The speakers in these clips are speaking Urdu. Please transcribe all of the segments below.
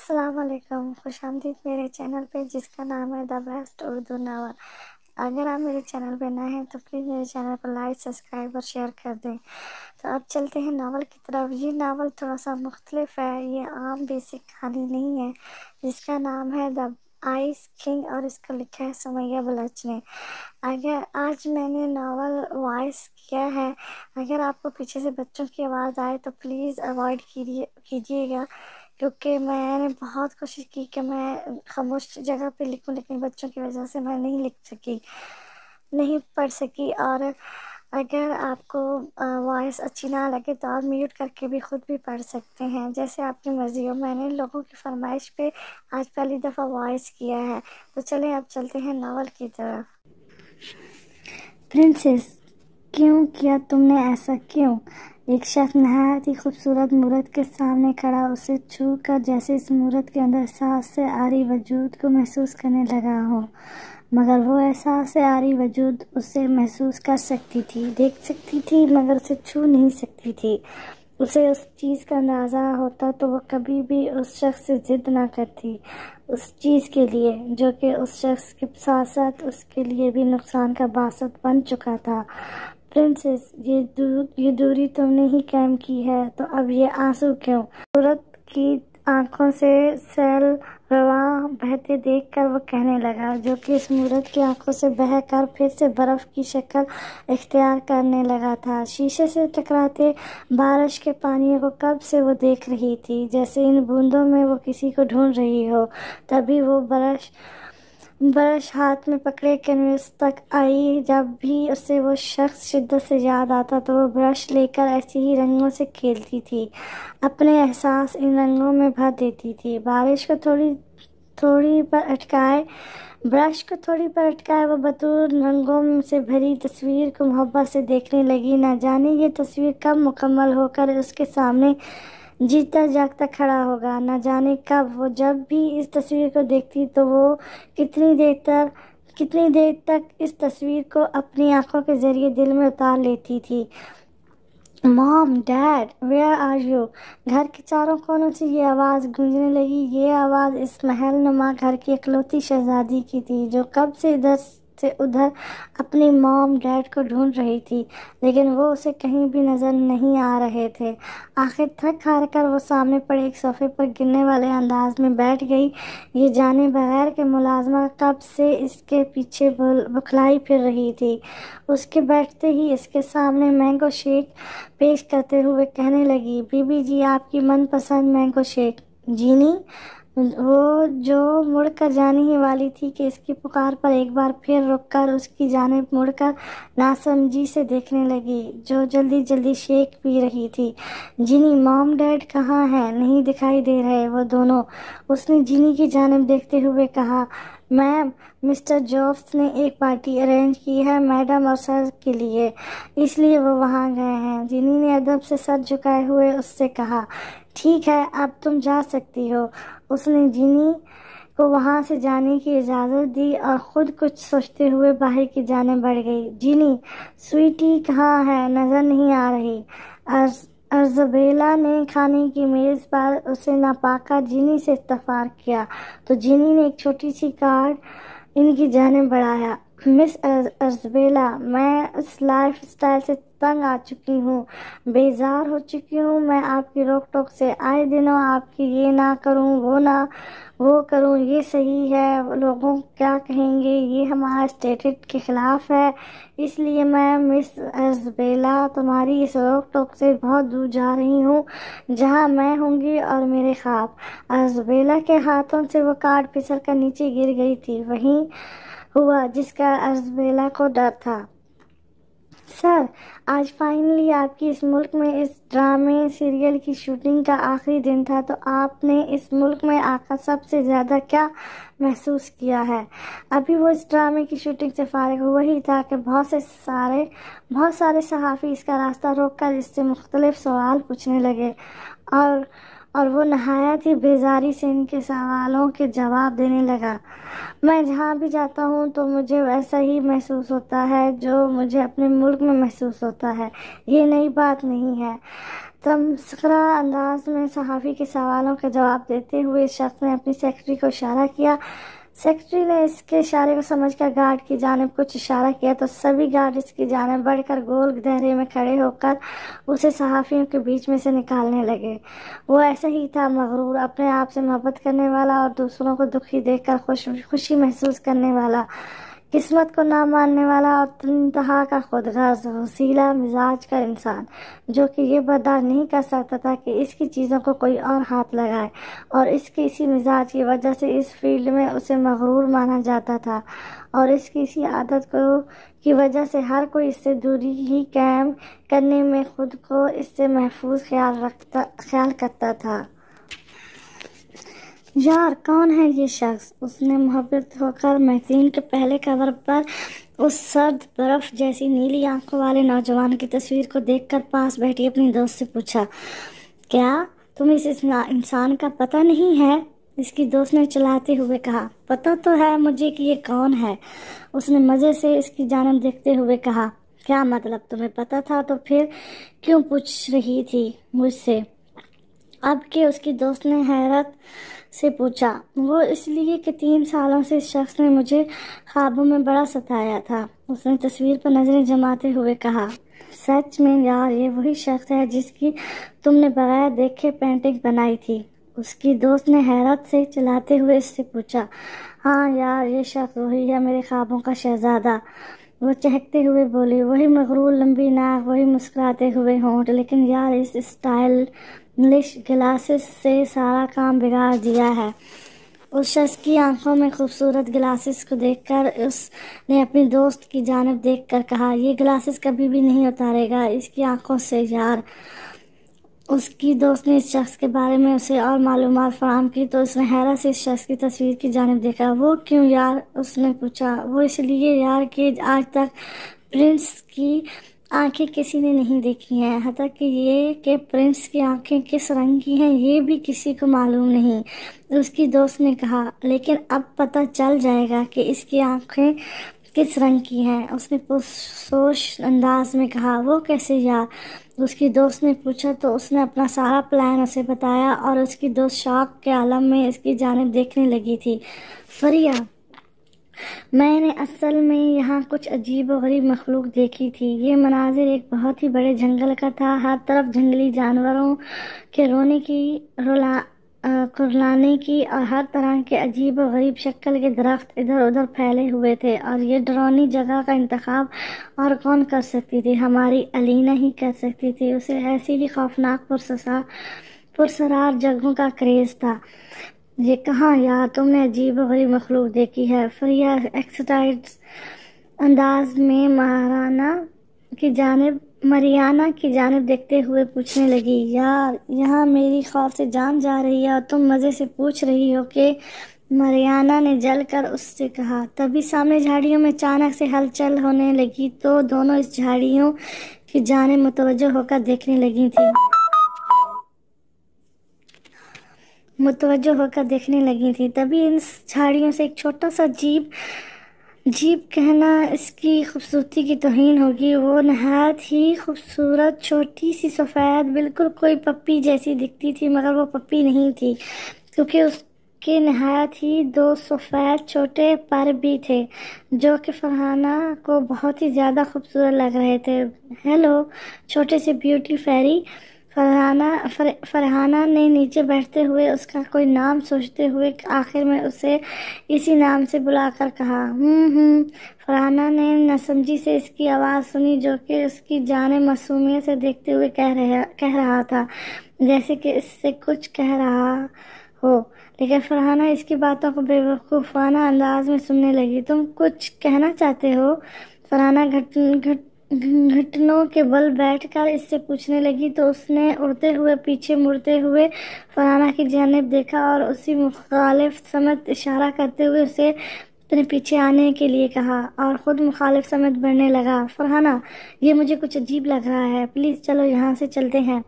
السلام علیکم، خوش آمدید میرے چینل پہ جس کا نام ہے دا بیسٹ اردو ناول۔ اگر آپ میرے چینل پہ نئے ہیں تو پلیز میرے چینل پر لائک، سبسکرائب اور شیئر کر دیں۔ تو اب چلتے ہیں ناول کی طرف۔ یہ ناول تھوڑا سا مختلف ہے، یہ عام بیسک کہانی نہیں ہے، جس کا نام ہے دا آئس کنگ اور اس کو لکھا ہے سمیہ بلوچ نے۔ اگر آج میں نے ناول وائس کیا ہے، اگر آپ کو پیچھے سے بچوں کی آواز آئے تو پلیز اوائڈ کیجیے گا، کیونکہ میں نے بہت کوشش کی کہ میں خاموش جگہ پہ لکھوں، لیکن بچوں کی وجہ سے میں نہیں پڑھ سکی۔ اور اگر آپ کو وائس اچھی نہ لگے تو آپ میوٹ کر کے بھی خود بھی پڑھ سکتے ہیں، جیسے آپ کی مرضی ہو۔ میں نے لوگوں کی فرمائش پہ آج پہلی دفعہ وائس کیا ہے، تو چلیں اب چلتے ہیں ناول کی طرف۔ پرنسس، کیوں کیا تم نے ایسا کیوں؟ ایک شخص نہایت ہی خوبصورت مورت کے سامنے کھڑا اسے چھو کر جیسے اس مورت کے اندر احساس سے عاری وجود کو محسوس کرنے لگا ہو، مگر وہ احساس سے عاری وجود اسے محسوس کر سکتی تھی، دیکھ سکتی تھی، مگر اسے چھو نہیں سکتی تھی۔ اسے اس چیز کا اندازہ ہوتا تو وہ کبھی بھی اس شخص سے ضد نہ کرتی، اس چیز کے لیے جو کہ اس شخص کے ساتھ ساتھ اس کے لیے بھی نقصان کا باعث بن چکا تھا۔ پرنسس، یہ دوری تم نے ہی قائم کی ہے، تو اب یہ آنسو کیوں؟ عورت کی آنکھوں سے سیل رواں بہتے دیکھ کر وہ کہنے لگا، جو کہ اس مورت کی آنکھوں سے بہہ کر پھر سے برف کی شکل اختیار کرنے لگا تھا۔ شیشے سے ٹکراتے بارش کے پانی کو کب سے وہ دیکھ رہی تھی، جیسے ان بوندوں میں وہ کسی کو ڈھونڈ رہی ہو۔ تبھی وہ برش ہاتھ میں پکڑے کینوس تک آئی۔ جب بھی اسے وہ شخص شدت سے یاد آتا تو وہ برش لے کر ایسے ہی رنگوں سے کھیلتی تھی، اپنے احساس ان رنگوں میں بھر دیتی تھی۔ برش کو تھوڑی پر اٹکائے وہ بطور رنگوں سے بھری تصویر کو محبت سے دیکھنے لگی۔ نہ جانے یہ تصویر کب مکمل ہو کر اس کے سامنے جیتا جاگتا کھڑا ہوگا، نہ جانے کب۔ وہ جب بھی اس تصویر کو دیکھتی تو وہ کتنی دیر تک اس تصویر کو اپنی آنکھوں کے ذریعے دل میں اتار لیتی تھی۔ مام، ڈیڈ، ویئر آر یو؟ گھر کے چاروں کونوں سے یہ آواز گونجنے لگی۔ یہ آواز اس محل نما گھر کی اکلوتی شہزادی کی تھی، جو کب سے ادھر سے ادھر اپنی مام ڈیڈ کو ڈھونڈ رہی تھی، لیکن وہ اسے کہیں بھی نظر نہیں آ رہے تھے۔ آخر تھک ہار کر وہ سامنے پڑے ایک صوفے پر گرنے والے انداز میں بیٹھ گئی، یہ جانے بغیر کہ ملازمہ کب سے اس کے پیچھے بکھلائی پھر رہی تھی۔ اس کے بیٹھتے ہی اس کے سامنے مینگو شیک پیش کرتے ہوئے کہنے لگی، بی بی جی، آپ کی من پسند مینگو شیک۔ جینی، وہ جو مڑ کر جانے ہی والی تھی کہ اس کی پکار پر ایک بار پھر رک کر اس کی جانب مڑ کر ناسمجھی سے دیکھنے لگی، جو جلدی شیک پی رہی تھی۔ جینی، مام ڈیڈ کہاں ہیں؟ نہیں دکھائی دے رہے وہ دونوں۔ اس نے جینی کی جانب دیکھتے ہوئے کہا، میم، مسٹر جوبس نے ایک پارٹی ارینج کی ہے میڈم اور سر کے لیے، اس لیے وہ وہاں گئے ہیں۔ جینی نے ادب سے سر جھکائے ہوئے اس سے کہا، ٹھیک ہے، اب تم جا سکتی ہو۔ اس نے جینی کو وہاں سے جانے کی اجازت دی اور خود کچھ سوچتے ہوئے باہر کی جانب بڑھ گئی۔ جینی، سویٹی کہاں ہے؟ نظر نہیں آ رہی۔ ارزبیلا نے کھانے کی میز پر اسے ناپاکہ جینی سے استفسار کیا تو جینی نے ایک چھوٹی سی کارڈ ان کی جانب بڑھایا۔ مس ارزبیلا، میں اس لائف اسٹائل سے تنگ آ چکی ہوں، بیزار ہو چکی ہوں میں آپ کی روک ٹوک سے۔ آئے دنوں آپ کی یہ نہ کروں، وہ کروں، یہ صحیح ہے، لوگوں کیا کہیں گے، یہ ہمارا اسٹیٹس کے خلاف ہے، اس لیے میں مس ارزبیلا تمہاری اس روک ٹوک سے بہت دور جا رہی ہوں، جہاں میں ہوں گی اور میرے خواب۔ ارزبیلا کے ہاتھوں سے وہ کارڈ پھسل کر نیچے گر گئی تھی۔ وہی ہوا جس کا ارزبیلا کو ڈر تھا۔ سر، آج فائنلی آپ کی اس ملک میں اس ڈرامے سیریل کی شوٹنگ کا آخری دن تھا، تو آپ نے اس ملک میں آ کر سب سے زیادہ کیا محسوس کیا ہے؟ ابھی وہ اس ڈرامے کی شوٹنگ سے فارغ ہوا ہی تھا کہ بہت سارے صحافی اس کا راستہ روک کر اس سے مختلف سوال پوچھنے لگے اور وہ نہایت ہی بیزاری سے ان کے سوالوں کے جواب دینے لگا۔ میں جہاں بھی جاتا ہوں تو مجھے ویسا ہی محسوس ہوتا ہے جو مجھے اپنے ملک میں محسوس ہوتا ہے، یہ نئی بات نہیں ہے۔ تمسخرہ انداز میں صحافی کے سوالوں کا جواب دیتے ہوئے اس شخص نے اپنی سیکرٹری کو اشارہ کیا۔ سیکرٹری نے اس کے اشارے کو سمجھ کر گارڈ کی جانب کچھ اشارہ کیا تو سبھی گارڈ اس کی جانب بڑھ کر گول دائرے میں کھڑے ہو کر اسے صحافیوں کے بیچ میں سے نکالنے لگے۔ وہ ایسا ہی تھا، مغرور، اپنے آپ سے محبت کرنے والا اور دوسروں کو دکھی دیکھ کر خوشی محسوس کرنے والا، قسمت کو نہ ماننے والا اور انتہا کا خود غرض وسیلہ مزاج کا انسان، جو کہ یہ برداشت نہیں کر سکتا تھا کہ اس کی چیزوں کو کوئی اور ہاتھ لگائے، اور اس کے اسی مزاج کی وجہ سے اس فیلڈ میں اسے مغرور مانا جاتا تھا، اور اس کی اسی عادت کی وجہ سے ہر کوئی اس سے دوری ہی قائم کرنے میں خود کو اس سے محفوظ خیال کرتا تھا۔ یار کون ہے یہ شخص؟ اس نے محبت ہو کر میگزین کے پہلے کور پر اس سرد برف جیسی نیلی آنکھوں والے نوجوان کی تصویر کو دیکھ کر پاس بیٹھی اپنی دوست سے پوچھا۔ کیا تمہیں اس انسان کا پتہ نہیں ہے؟ اس کی دوست نے چلاتے ہوئے کہا۔ پتہ تو ہے مجھے کہ یہ کون ہے، اس نے مزے سے اس کی جانب دیکھتے ہوئے کہا۔ کیا مطلب؟ تمہیں پتہ تھا تو پھر کیوں پوچھ رہی تھی مجھ سے؟ اب کہ اس کی دوست نے حیرت سے پوچھا۔ وہ اس لیے کہ 3 سالوں سے اس شخص نے مجھے خوابوں میں بڑا ستایا تھا، اس نے تصویر پر نظریں جماتے ہوئے کہا۔ سچ میں یار یہ وہی شخص ہے جس کی تم نے بغیر دیکھے پینٹنگ بنائی تھی؟ اس کی دوست نے حیرت سے چلاتے ہوئے اس سے پوچھا۔ ہاں یار یہ شخص وہی ہے، میرے خوابوں کا شہزادہ، وہ چہکتے ہوئے بولی۔ وہی مغرور لمبی ناک، وہی مسکراتے ہوئے ہونٹ، لیکن یار اس اسٹائلش گلاسز سے سارا کام بگاڑ دیا ہے۔ اس شخص کی آنکھوں میں خوبصورت گلاسز کو دیکھ کر اس نے اپنی دوست کی جانب دیکھ کر کہا۔ یہ گلاسز کبھی بھی نہیں اتارے گا اس کی آنکھوں سے یار۔ اس کی دوست نے اس شخص کے بارے میں اسے اور معلومات فراہم کی تو اس نے حیرت سے اس شخص کی تصویر کی جانب دیکھا۔ وہ کیوں یار؟ اس نے پوچھا۔ وہ اس لیے یار کہ آج تک پرنس کی آنکھیں کسی نے نہیں دیکھی ہیں، حتیٰ کہ یہ کہ پرنس کی آنکھیں کس رنگ کی ہیں یہ بھی کسی کو معلوم نہیں، اس کی دوست نے کہا۔ لیکن اب پتہ چل جائے گا کہ اس کی آنکھیں کس رنگ کی ہیں، اس نے پرسوش انداز میں کہا۔ وہ کیسے یار؟ اس کی دوست نے پوچھا تو اس نے اپنا سارا پلان اسے بتایا اور اس کی دوست شوق کے عالم میں اس کی جانب دیکھنے لگی تھی۔ فریہ، میں نے اصل میں یہاں کچھ عجیب و غریب مخلوق دیکھی تھی۔ یہ مناظر ایک بہت ہی بڑے جنگل کا تھا، ہر طرف جنگلی جانوروں کے رونے کی، کرلانے کی اور ہر طرح کے عجیب و غریب شکل کے درخت ادھر ادھر پھیلے ہوئے تھے، اور یہ ڈرونی جگہ کا انتخاب اور کون کر سکتی تھی؟ ہماری الینا ہی کر سکتی تھی، اسے ایسی ہی خوفناک پرسرار جگہوں کا کریز تھا۔ یہ کہاں یار تم نے عجیب و غریب مخلوق دیکھی ہے؟ فریہ ایکسائٹڈ انداز میں مریانہ کی جانب دیکھتے ہوئے پوچھنے لگی۔ یار یہاں میری خوف سے جان جا رہی ہے اور تم مزے سے پوچھ رہی ہو کہ؟ مریانہ نے جل کر اس سے کہا۔ تبھی سامنے جھاڑیوں میں اچانک سے ہلچل ہونے لگی تو دونوں اس جھاڑیوں کی جانب متوجہ ہو کر دیکھنے لگی تھی۔ تبھی ان جھاڑیوں سے ایک چھوٹا سا جیب کہنا اس کی خوبصورتی کی توہین ہوگی، وہ نہایت ہی خوبصورت چھوٹی سی سفید، بالکل کوئی پپی جیسی دکھتی تھی، مگر وہ پپی نہیں تھی، کیونکہ اس کے نہایت ہی 2 سفید چھوٹے پر بھی تھے جو کہ فرحانہ کو بہت ہی زیادہ خوبصورت لگ رہے تھے۔ ہیلو چھوٹے سے بیوٹی فیری، فرحانہ نے نیچے بیٹھتے ہوئے اس کا کوئی نام سوچتے ہوئے آخر میں اسے اسی نام سے بلا کر کہا۔ فرحانہ نے ناسمجھی سے اس کی آواز سنی جو کہ اس کی جانب معصومیت سے دیکھتے ہوئے کہہ رہا تھا، جیسے کہ اس سے کچھ کہہ رہا ہو، لیکن فرحانہ اس کی باتوں کو بے وقوفانہ انداز میں سننے لگی۔ تم کچھ کہنا چاہتے ہو؟ فرحانہ گھٹنوں کے بل بیٹھ کر اس سے پوچھنے لگی تو اس نے اڑتے ہوئے پیچھے مڑتے ہوئے فرحانہ کی جانب دیکھا اور اسی مخالف سمت اشارہ کرتے ہوئے اسے اپنے پیچھے آنے کے لیے کہا اور خود مخالف سمت بڑھنے لگا۔ فرحانہ یہ مجھے کچھ عجیب لگ رہا ہے، پلیز چلو یہاں سے چلتے ہیں۔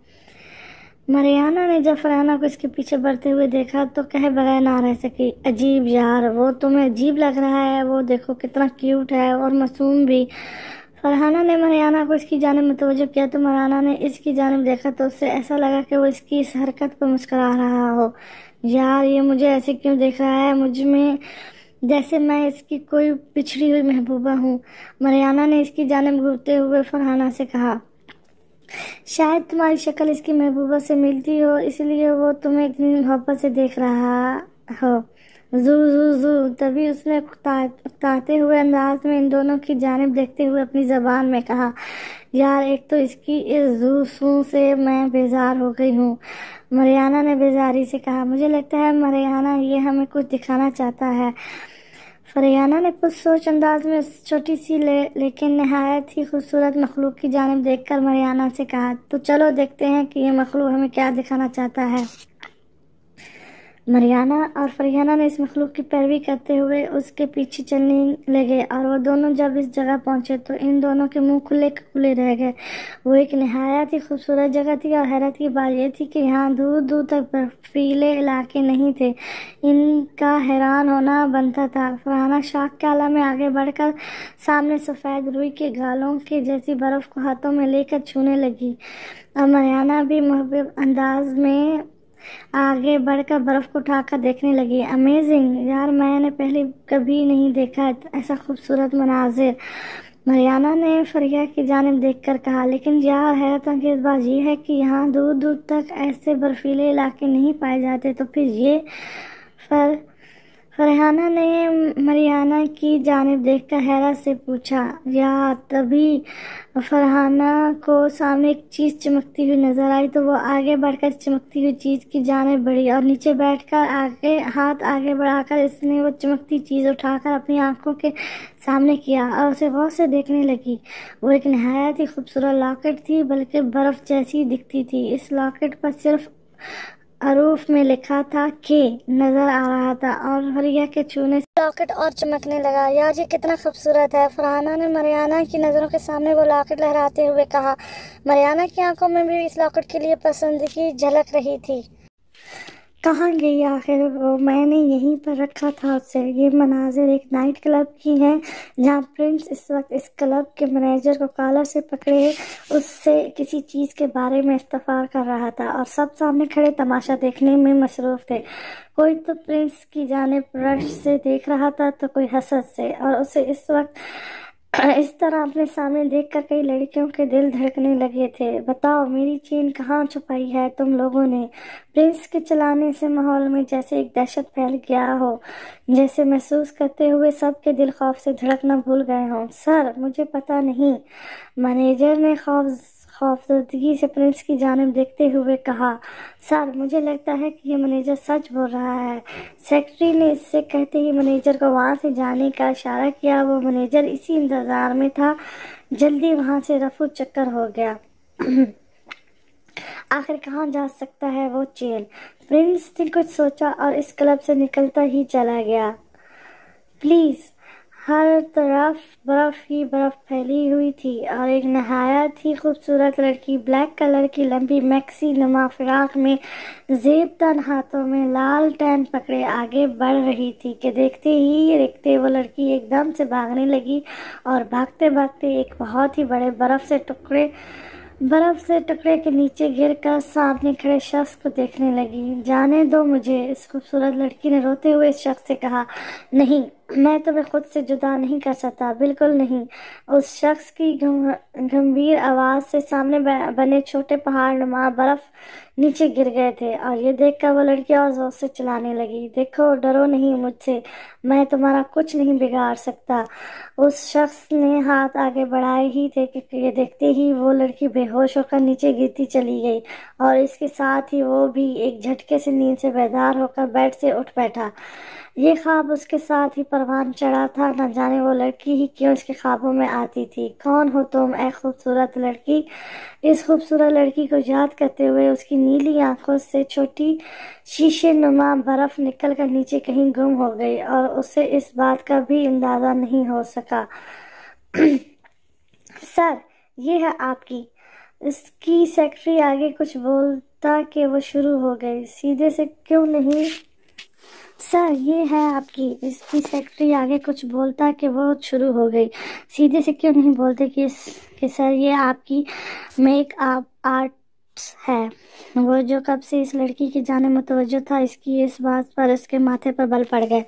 مریانہ نے جب فرحانہ کو اس کے پیچھے بڑھتے ہوئے دیکھا تو کہے بغیر نہ رہ سکی۔ عجیب یار، وہ تمہیں عجیب لگ رہا ہے؟ وہ دیکھو کتنا کیوٹ ہے اور معصوم بھی۔ فرحانہ نے مریانہ کو اس کی جانب متوجہ کیا تو مریانہ نے اس کی جانب دیکھا تو اس سے ایسا لگا کہ وہ اس کی اس حرکت پر مسکرا رہا ہو۔ یار یہ مجھے ایسے کیوں دیکھ رہا ہے، مجھ میں جیسے میں اس کی کوئی بچھڑی ہوئی محبوبہ ہوں۔ مریانہ نے اس کی جانب گھورتے ہوئے فرحانہ سے کہا، شاید تمہاری شکل اس کی محبوبہ سے ملتی ہو، اس لیے وہ تمہیں اتنی محبت سے دیکھ رہا ہو۔ زو زو زو تبھی اس نے اکتاتے ہوئے انداز میں ان دونوں کی جانب دیکھتے ہوئے اپنی زبان میں کہا، یار ایک تو اس کی اس زو سو سے میں بیزار ہو گئی ہوں۔ مریانہ نے بیزاری سے کہا، مجھے لگتا ہے مریانہ یہ ہمیں کچھ دکھانا چاہتا ہے۔ فرحانہ نے کچھ سوچ انداز میں اس چھوٹی سی لیکن نہایت ہی خوبصورت مخلوق کی جانب دیکھ کر مریانہ سے کہا، تو چلو دیکھتے ہیں کہ یہ مخلوق ہمیں کیا دکھانا چاہتا ہے۔ مریانہ اور فرحانہ نے اس مخلوق کی پیروی کرتے ہوئے اس کے پیچھے چلنے لگے اور وہ دونوں جب اس جگہ پہنچے تو ان دونوں کے منہ کھلے کھلے رہ گئے۔ وہ ایک نہایت ہی خوبصورت جگہ تھی اور حیرت کی بات یہ تھی کہ یہاں دور دور تک برفیلے علاقے نہیں تھے۔ ان کا حیران ہونا بنتا تھا۔ فرحانہ شاک کے عالم میں آگے بڑھ کر سامنے سفید روئی کے گالوں کے جیسی برف کو ہاتھوں میں لے کر چھونے لگی اور مریانہ بھی محبوب انداز میں آگے بڑھ کر برف کو اٹھا کر دیکھنے لگی۔ امیزنگ، یار میں نے پہلے کبھی نہیں دیکھا ایسا خوبصورت مناظر۔ مریانہ نے فرحہ کی جانب دیکھ کر کہا، لیکن یار حیرت انگیز بات یہ ہے کہ یہاں دور دور تک ایسے برفیلے علاقے نہیں پائے جاتے، تو پھر یہ فرحانہ نے مریانہ کی جانب دیکھ کر حیرت سے پوچھا۔ یار تبھی فرحانہ کو سامنے ایک چیز چمکتی ہوئی نظر آئی تو وہ آگے بڑھ کر چمکتی ہوئی چیز کی جانب بڑھی اور نیچے بیٹھ کر ہاتھ آگے بڑھا کر اس نے وہ چمکتی چیز اٹھا کر اپنی آنکھوں کے سامنے کیا اور اسے غور سے دیکھنے لگی۔ وہ ایک نہایت ہی خوبصورت لاکٹ تھی، بلکہ برف جیسی دکھتی تھی۔ اس لاکٹ پر صرف حروف میں لکھا تھا کہ نظر آ رہا تھا اور فرحہ کے چھونے سے لاکٹ اور چمکنے لگا۔ یار یہ کتنا خوبصورت ہے، فرحانہ نے مریانہ کی نظروں کے سامنے وہ لاکٹ لہراتے ہوئے کہا۔ مریانہ کی آنکھوں میں بھی اس لاکٹ کے لیے پسندگی جھلک رہی تھی۔ کہاں گئی آخر وہ، میں نے یہیں پر رکھا تھا اسے۔ یہ مناظر ایک نائٹ کلب کی ہیں جہاں پرنس اس وقت اس کلب کے مینیجر کو کالر سے پکڑے اس سے کسی چیز کے بارے میں استفسار کر رہا تھا اور سب سامنے کھڑے تماشا دیکھنے میں مصروف تھے۔ کوئی تو پرنس کی جانب رشک سے دیکھ رہا تھا تو کوئی حسد سے، اور اسے اس وقت اس طرح اپنے سامنے دیکھ کر کئی لڑکیوں کے دل دھڑکنے لگے تھے۔ بتاؤ میری چین کہاں چھپائی ہے تم لوگوں نے؟ پرنس کے چلانے سے ماحول میں جیسے ایک دہشت پھیل گیا ہو، جیسے محسوس کرتے ہوئے سب کے دل خوف سے دھڑکنا بھول گئے ہوں۔ سر مجھے پتہ نہیں، مینیجر نے خوفزدگی سے پرنس کی جانب دیکھتے ہوئے کہا۔ سر مجھے لگتا ہے کہ یہ مینیجر سچ بول رہا ہے، سیکرٹری نے اس سے کہتے ہی مینیجر کو وہاں سے جانے کا اشارہ کیا۔ وہ مینیجر اسی انتظار میں تھا، جلدی وہاں سے رفو چکر ہو گیا۔ آخر کہاں جا سکتا ہے وہ چیل؟ پرنس نے کچھ سوچا اور اس کلب سے نکلتا ہی چلا گیا۔ پلیز ہر طرف برف ہی برف پھیلی ہوئی تھی اور ایک نہایت ہی خوبصورت لڑکی بلیک کلر کی لمبی میکسی نما فراق میں زیب تن ہاتھوں میں لال ٹین پکڑے آگے بڑھ رہی تھی کہ دیکھتے ہی دیکھتے وہ لڑکی ایک دم سے بھاگنے لگی اور بھاگتے بھاگتے ایک بہت ہی بڑے برف سے ٹکڑے کے نیچے گر کر سامنے کھڑے شخص کو دیکھنے لگی۔ جانے دو مجھے، اس خوبصورت لڑکی نے روتے ہوئے اس شخص سے کہا۔ نہیں، میں تمہیں خود سے جدا نہیں کر سکتا، بالکل نہیں۔ اس شخص کی گمبھیر آواز سے سامنے بنے چھوٹے پہاڑ نما برف نیچے گر گئے تھے اور یہ دیکھ کر وہ لڑکی اور زور سے چلانے لگی۔ دیکھو ڈرو نہیں مجھ سے، میں تمہارا کچھ نہیں بگاڑ سکتا۔ اس شخص نے ہاتھ آگے بڑھائے ہی تھے کہ یہ دیکھتے ہی وہ لڑکی بے ہوش ہو کر نیچے گرتی چلی گئی اور اس کے ساتھ ہی وہ بھی ایک جھٹکے سے نیند سے بیدار ہو کر بیڈ سے اٹھ بیٹھا۔ یہ خواب اس کے ساتھ ہی پروان چڑھا تھا، نہ جانے وہ لڑکی ہی کیوں اس کے خوابوں میں آتی تھی۔ کون ہو تم اے خوبصورت لڑکی؟ اس خوبصورت لڑکی کو یاد کرتے ہوئے اس کی نیلی آنکھوں سے چھوٹی شیشے نما برف نکل کر نیچے کہیں گم ہو گئی اور اسے اس بات کا بھی اندازہ نہیں ہو سکا۔ سر یہ ہے آپ کی، اس کی سیکرٹری آگے کچھ بولتا کہ وہ شروع ہو گئی۔ سیدھے سے کیوں نہیں سر یہ ہے آپ کی، اس کی سیکرٹری آگے کچھ بولتا کہ وہ شروع ہو گئی، سیدھے سے کیوں نہیں بولتے کہ سر یہ آپ کی میک اپ آرٹس ہے۔ وہ جو کب سے اس لڑکی کی جانب متوجہ تھا، اس کی اس بات پر اس کے ماتھے پر بل پڑ گئے،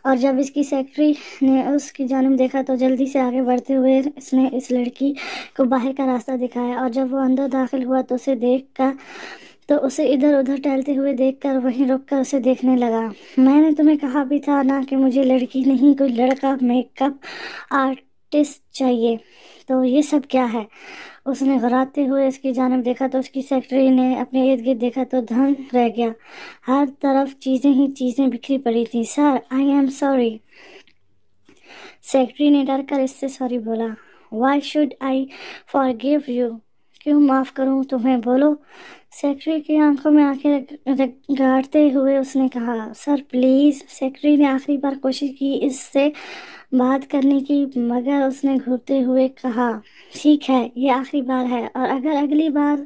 اور جب اس کی سیکرٹری نے اس کی جانب دیکھا تو جلدی سے آگے بڑھتے ہوئے اس نے اس لڑکی کو باہر کا راستہ دکھایا، اور جب وہ اندر داخل ہوا تو اسے ادھر ادھر ٹہلتے ہوئے دیکھ کر وہیں رک کر اسے دیکھنے لگا۔ میں نے تمہیں کہا بھی تھا نا کہ مجھے لڑکی نہیں کوئی لڑکا میک اپ آرٹسٹ چاہیے، تو یہ سب کیا ہے؟ اس نے غراتے ہوئے اس کی جانب دیکھا تو اس کی سیکرٹری نے اپنے ارد گرد دیکھا تو دھنگ رہ گیا، ہر طرف چیزیں ہی چیزیں بکھری پڑی تھی۔ سر آئی ایم سوری۔ سیکرٹری نے ڈر کر اس سے سوری بولا۔ Why should I forgive you? کیوں معاف کروں تمہیں، بولو۔ سیکرٹری کی آنکھوں میں آنکھیں گاڑتے ہوئے اس نے کہا، سر پلیز۔ سیکرٹری نے آخری بار کوشش کی اس سے بات کرنے کی، مگر اس نے گھورتے ہوئے کہا، ٹھیک ہے یہ آخری بار ہے، اور اگر اگلی بار